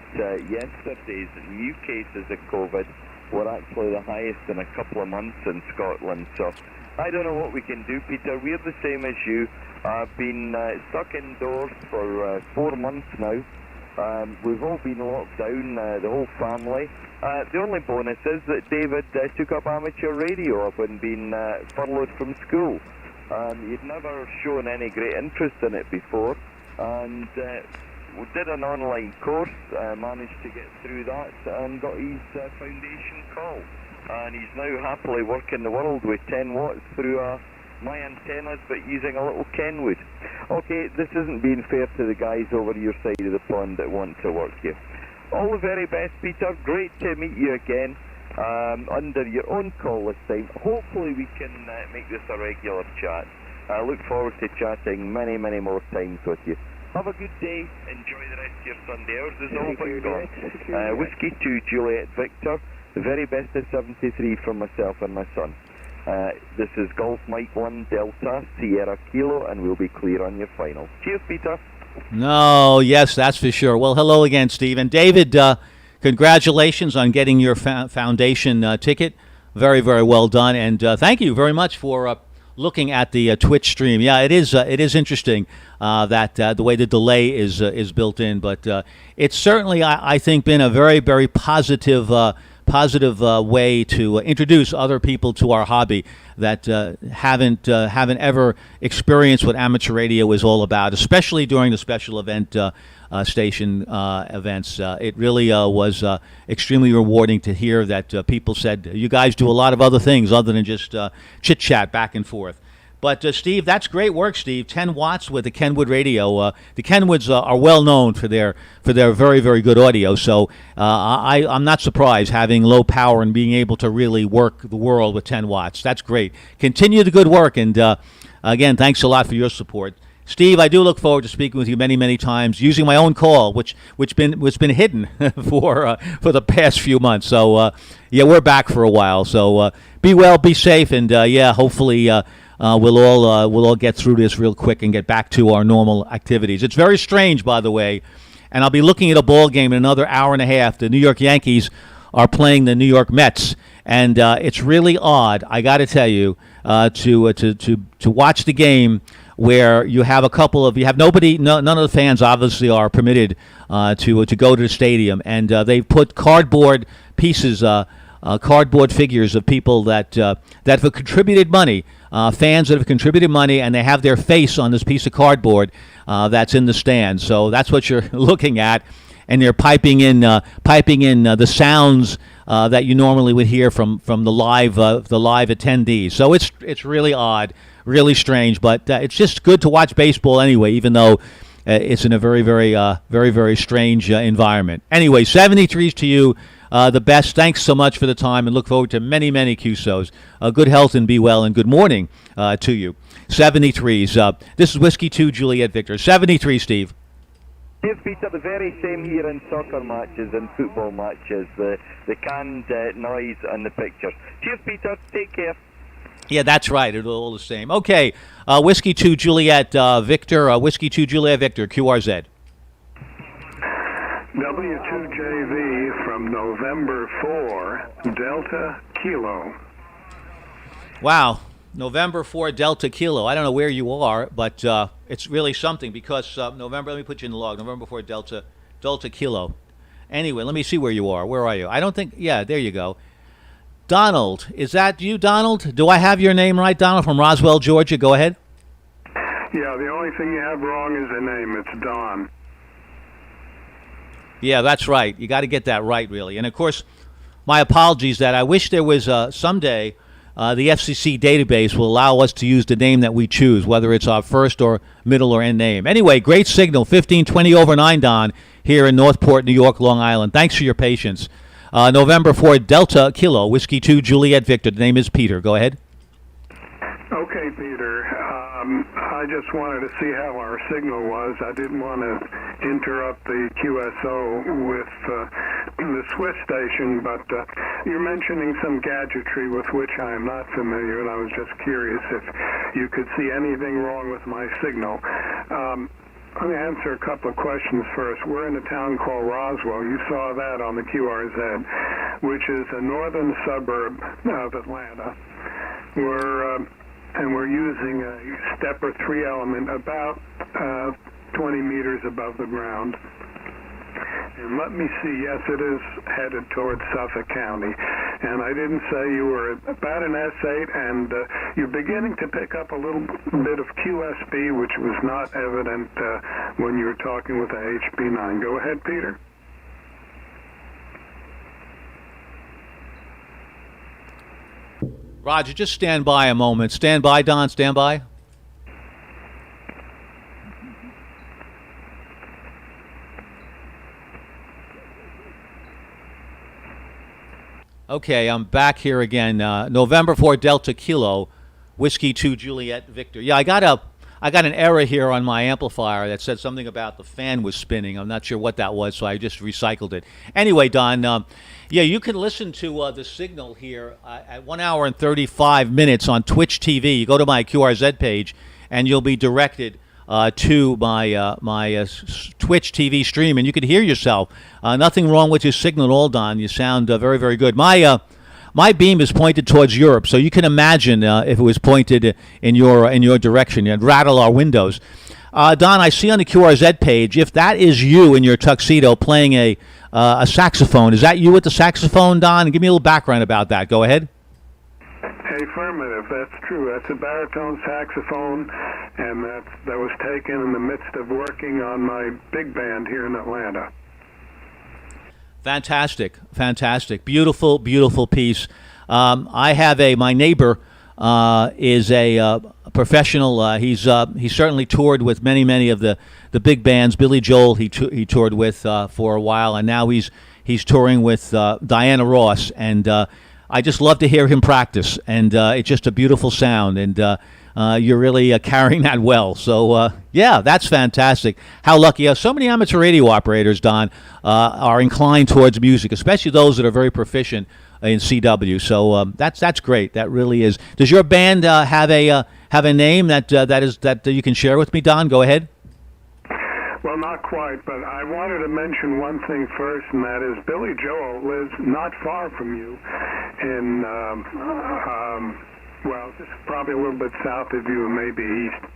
Speaker 8: yesterday's new cases of COVID were actually the highest in a couple of months in Scotland. So I don't know what we can do, Peter. We're the same as you. I've been stuck indoors for 4 months now. We've all been locked down, the whole family. The only bonus is that David took up amateur radio up and been furloughed from school. He'd never shown any great interest in it before, and we did an online course, managed to get through that, and got his foundation call. And he's now happily working the world with 10 watts through my antennas, but using a little Kenwood. Okay, this isn't being fair to the guys over your side of the pond that want to work you. All the very best, Peter. Great to meet you again under your own call this time. Hopefully we can make this a regular chat. I look forward to chatting many, many more times with you. Have a good day. Enjoy the rest of your Sunday. Ours is all but gone. Whiskey 2 Juliet Victor. The very best of 73 from myself and my son. This is Golf Mike 1 Delta Sierra Kilo, and we'll be clear on your final. Cheers, Peter.
Speaker 1: No, yes, that's for sure. Well, hello again, Steve. And David, congratulations on getting your foundation ticket. Very, very well done. And thank you very much for looking at the Twitch stream. Yeah, it is interesting that the way the delay is built in. But it's certainly, I think, been a very, very positive way to introduce other people to our hobby that haven't ever experienced what amateur radio is all about, especially during the special event station events. It really was extremely rewarding to hear that people said, you guys do a lot of other things other than just chit-chat back and forth. But, Steve, that's great work, Steve. 10 watts with the Kenwood radio. The Kenwoods are well known for their very, very good audio. So I'm not surprised having low power and being able to really work the world with 10 watts. That's great. Continue the good work. And, again, thanks a lot for your support. Steve, I do look forward to speaking with you many, many times using my own call, which been hidden for the past few months. So, yeah, we're back for a while. So be well, be safe, and, yeah, hopefully we'll all get through this real quick and get back to our normal activities. It's very strange, by the way, and I'll be looking at a ball game in another hour and a half. The New York Yankees are playing the New York Mets, and it's really odd, I got to tell you, to watch the game where you have nobody, none of the fans obviously are permitted to go to the stadium, and they've put cardboard pieces, cardboard figures of people that have contributed money. Fans that have contributed money, and they have their face on this piece of cardboard that's in the stand. So that's what you're looking at, and they're piping in the sounds that you normally would hear from the live attendees. So it's really odd, really strange, but it's just good to watch baseball anyway, even though it's in a very, very, very, very strange environment. Anyway, 73s to you. The best. Thanks so much for the time, and look forward to many, many QSOs. Good health and be well, and good morning to you. 73s. This is Whiskey 2 Juliet Victor. 73, Steve.
Speaker 8: Cheers, Peter. The very same here in soccer matches and football matches. The canned noise and the pictures. Cheers, Peter. Take care.
Speaker 1: Yeah, that's right. It's all the same. Okay. Whiskey 2 Juliet Victor. Whiskey 2 Juliet Victor. QRZ.
Speaker 6: W2JV from November 4, Delta Kilo.
Speaker 1: Wow. November 4 Delta Kilo. I don't know where you are, but it's really something because November, let me put you in the log. November 4 Delta Kilo. Anyway, let me see where you are. Where are you? I don't think, yeah, there you go. Donald, is that you, Donald? Do I have your name right, Donald, from Roswell, Georgia? Go ahead.
Speaker 6: Yeah, the only thing you have wrong is the name. It's Don.
Speaker 1: Yeah, that's right. You got to get that right, really. And, of course, my apologies that I wish there was someday the FCC database will allow us to use the name that we choose, whether it's our first or middle or end name. Anyway, great signal, 1520 over 9, Don, here in Northport, New York, Long Island. Thanks for your patience. November 4 Delta Kilo, Whiskey 2 Juliet Victor. The name is Peter. Go ahead.
Speaker 6: Okay, Peter. I just wanted to see how our signal was. I didn't want to interrupt the QSO with the Swiss station, but you're mentioning some gadgetry with which I am not familiar, and I was just curious if you could see anything wrong with my signal. Let me answer a couple of questions first. We're in a town called Roswell. You saw that on the QRZ, which is a northern suburb of Atlanta. We're using a stepper 3 element about 20 meters above the ground. And let me see, yes, it is headed towards Suffolk County. And I didn't say you were about an S8, and you're beginning to pick up a little bit of QSB, which was not evident when you were talking with the HB9. Go ahead, Peter.
Speaker 1: Roger, just stand by a moment. Stand by, Don. Stand by. Okay, I'm back here again. November 4 Delta Kilo, Whiskey 2 Juliet Victor. Yeah, I got an error here on my amplifier that said something about the fan was spinning. I'm not sure what that was, so I just recycled it. Anyway, Don, yeah, you can listen to the signal here at 1 hour and 35 minutes on Twitch TV. You go to my QRZ page, and you'll be directed to my Twitch TV stream, and you can hear yourself. Nothing wrong with your signal at all, Don. You sound very, very good. My beam is pointed towards Europe, so you can imagine if it was pointed in your direction. It'd rattle our windows. Don, I see on the QRZ page, if that is you in your tuxedo playing a saxophone, is that you with the saxophone, Don? Give me a little background about that. Go ahead.
Speaker 6: Affirmative. That's true. That's a baritone saxophone, and that was taken in the midst of working on my big band here in Atlanta.
Speaker 1: Fantastic, fantastic, beautiful, beautiful piece. I have my neighbor is a professional. He's certainly toured with many of the big bands. Billy Joel he toured with for a while, and now he's touring with Diana Ross, and I just love to hear him practice, and it's just a beautiful sound, and you're really carrying that well. So, yeah, that's fantastic. How lucky. So many amateur radio operators, Don, are inclined towards music, especially those that are very proficient in CW. So that's great. That really is. Does your band have a name that you can share with me, Don? Go ahead.
Speaker 6: Well, not quite, but I wanted to mention one thing first, and that is Billy Joel lives not far from you in, well, just probably a little bit south of you and maybe east.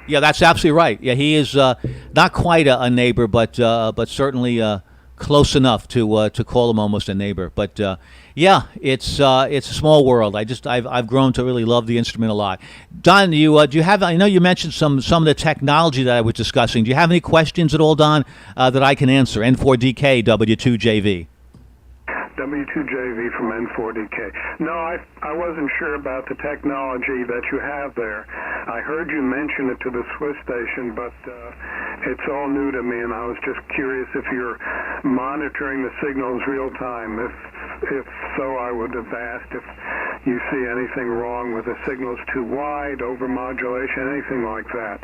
Speaker 1: Yeah, that's absolutely right. Yeah, he is not quite a neighbor, but certainly close enough to call him almost a neighbor. But yeah, it's a small world. I've grown to really love the instrument a lot. Don, do you have? I know you mentioned some of the technology that I was discussing. Do you have any questions at all, Don, that I can answer? N4DK W2JV.
Speaker 6: W2JV from N4DK. No, I wasn't sure about the technology that you have there. I heard you mention it to the Swiss station, but it's all new to me, and I was just curious if you're monitoring the signals real time. If so, I would have asked if you see anything wrong with the signals too wide, overmodulation, anything like that.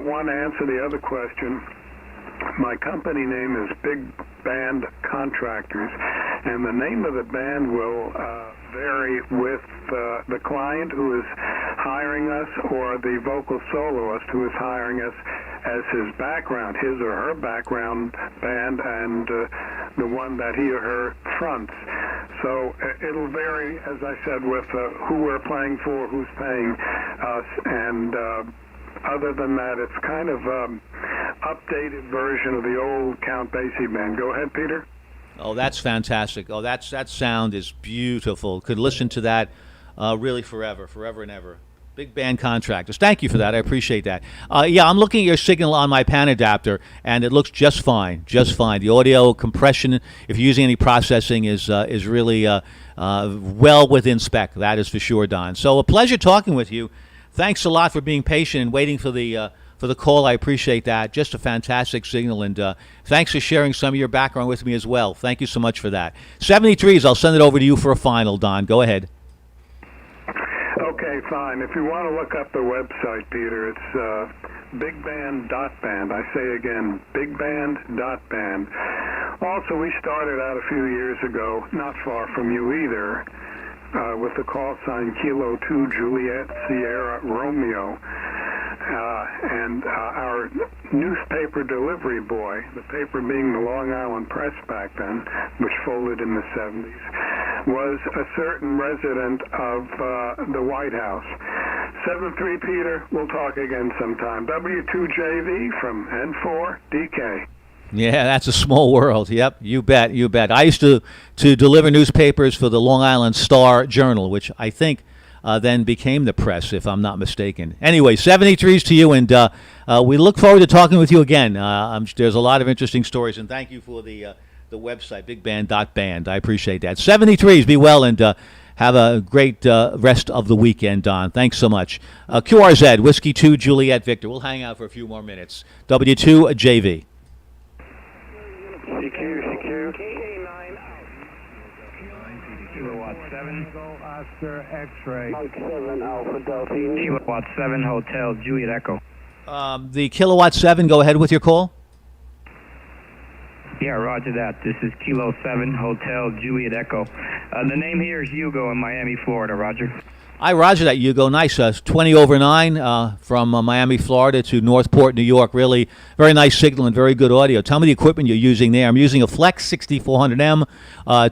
Speaker 6: Want to answer the other question. My company name is Big Band Contractors, and the name of the band will vary with the client who is hiring us or the vocal soloist who is hiring us as his background, his or her background band, and the one that he or her fronts. So it'll vary, as I said, with who we're playing for, who's paying us, and other than that, it's kind of updated version of the old Count Basie band. Go ahead, Peter.
Speaker 1: Oh, that's fantastic. Oh, that sound is beautiful. Could listen to that really forever and ever. Big band contractors. Thank you for that. I appreciate that. Yeah, I'm looking at your signal on my pan adapter, and it looks just fine. Just fine. The audio compression, if you're using any processing, is really well within spec. That is for sure, Don. So a pleasure talking with you. Thanks a lot for being patient and waiting for the call. I appreciate that. Just a fantastic signal, and thanks for sharing some of your background with me as well. Thank you so much for that. 73s, I'll send it over to you for a final, Don. Go ahead.
Speaker 6: Okay, fine. If you want to look up the website, Peter, it's bigband.band. I say again, bigband.band. Also, we started out a few years ago, not far from you either, with the call sign Kilo 2 Juliet Sierra Romeo. And our newspaper delivery boy, the paper being the Long Island Press back then, which folded in the 70s, was a certain resident of the White House. 7-3, Peter, we'll talk again sometime. W2JV from N4 DK.
Speaker 1: Yeah, that's a small world. Yep, you bet, you bet. I used to deliver newspapers for the Long Island Star Journal, which I think then became the Press, if I'm not mistaken. Anyway, 73s to you, and we look forward to talking with you again. There's a lot of interesting stories, and thank you for the website, bigband.band. I appreciate that. 73s, be well, and have a great rest of the weekend, Don. Thanks so much. QRZ, Whiskey 2, Juliet Victor. We'll hang out for a few more minutes. W2JV.
Speaker 8: CQ. Kilowatt 7.
Speaker 11: Oscar X-ray.
Speaker 3: Mike 7 Alpha Delta.
Speaker 8: Kilowatt 7 Hotel Juliet Echo.
Speaker 1: The Kilowatt 7, go ahead with your call.
Speaker 8: Yeah, roger that. This is Kilo 7 Hotel Juliet Echo. The name here is Hugo in Miami, Florida, roger.
Speaker 1: I roger that, Hugo. Nice. 20 over 9 from Miami, Florida to Northport, New York. Really very nice signal and very good audio. Tell me the equipment you're using there. I'm using a Flex 6400M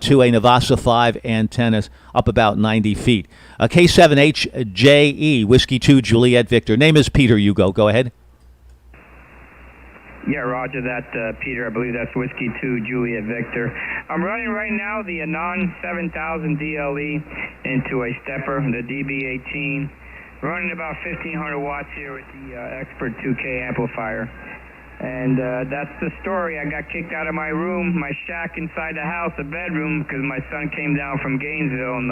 Speaker 1: to a Navasa 5 antenna up about 90 feet. K7HJE, Whiskey 2, Juliet Victor. Name is Peter, Hugo. Go ahead.
Speaker 8: Yeah, roger that, Peter. I believe that's Whiskey 2, Juliet Victor. I'm running right now the Anon 7000 DLE into a stepper, the DB18. Running about 1500 watts here with the Expert 2K amplifier. And that's the story. I got kicked out of my room, my shack inside the house, the bedroom, because my son came down from Gainesville and,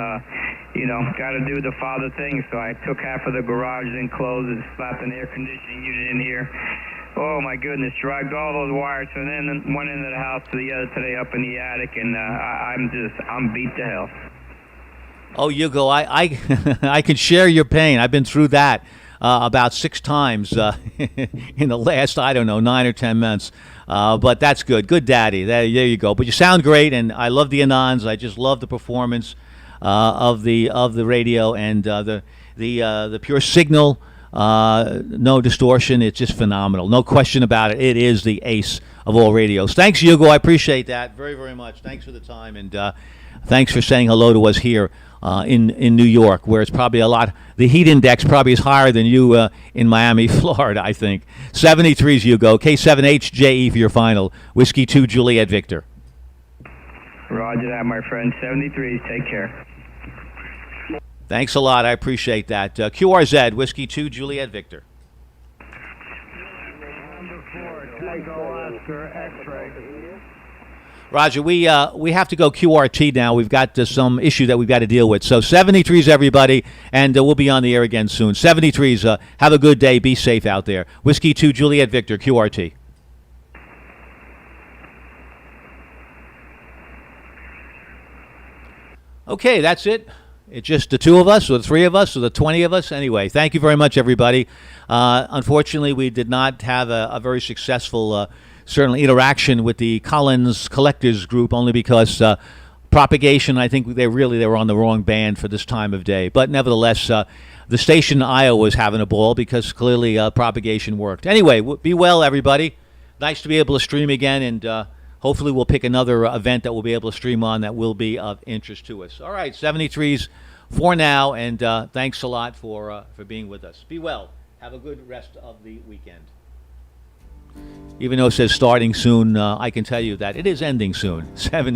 Speaker 8: got to do the father thing. So I took half of the garage and closed and slapped an air conditioning unit in here. Oh my goodness, dragged all those wires from one end of the house to the other today up in the attic, and I'm beat to hell.
Speaker 1: Oh, Hugo, I can share your pain. I've been through that about 6 times in the last, 9 or 10 months. But that's good. Good daddy. There you go. But you sound great, and I love the Anons. I just love the performance of the radio and the pure signal. No distortion. It's just phenomenal. No question about it. It is the ace of all radios. Thanks, Hugo. I appreciate that very, very much. Thanks for the time, and thanks for saying hello to us here in New York, where it's probably the heat index probably is higher than you in Miami, Florida, I think. 73s, Hugo. K7HJE for your final. Whiskey 2, Juliet Victor.
Speaker 8: Roger that, my friend. 73s. Take care.
Speaker 1: Thanks a lot. I appreciate that. QRZ, Whiskey 2, Juliet Victor. Roger, we have to go QRT now. We've got some issue that we've got to deal with. So 73s, everybody, and we'll be on the air again soon. 73s, have a good day. Be safe out there. Whiskey 2, Juliet Victor, QRT. Okay, that's it. It's just the 2 of us, or the 3 of us, or the 20 of us. Anyway, thank you very much, everybody. Unfortunately, we did not have a very successful, certainly, interaction with the Collins Collectors Group, only because propagation, I think they were on the wrong band for this time of day. But nevertheless, the station in Iowa was having a ball because clearly propagation worked. Anyway, be well, everybody. Nice to be able to stream again, and hopefully we'll pick another event that we'll be able to stream on that will be of interest to us. All right, 73s for now, and thanks a lot for being with us. Be well. Have a good rest of the weekend. Even though it says starting soon, I can tell you that it is ending soon. 70.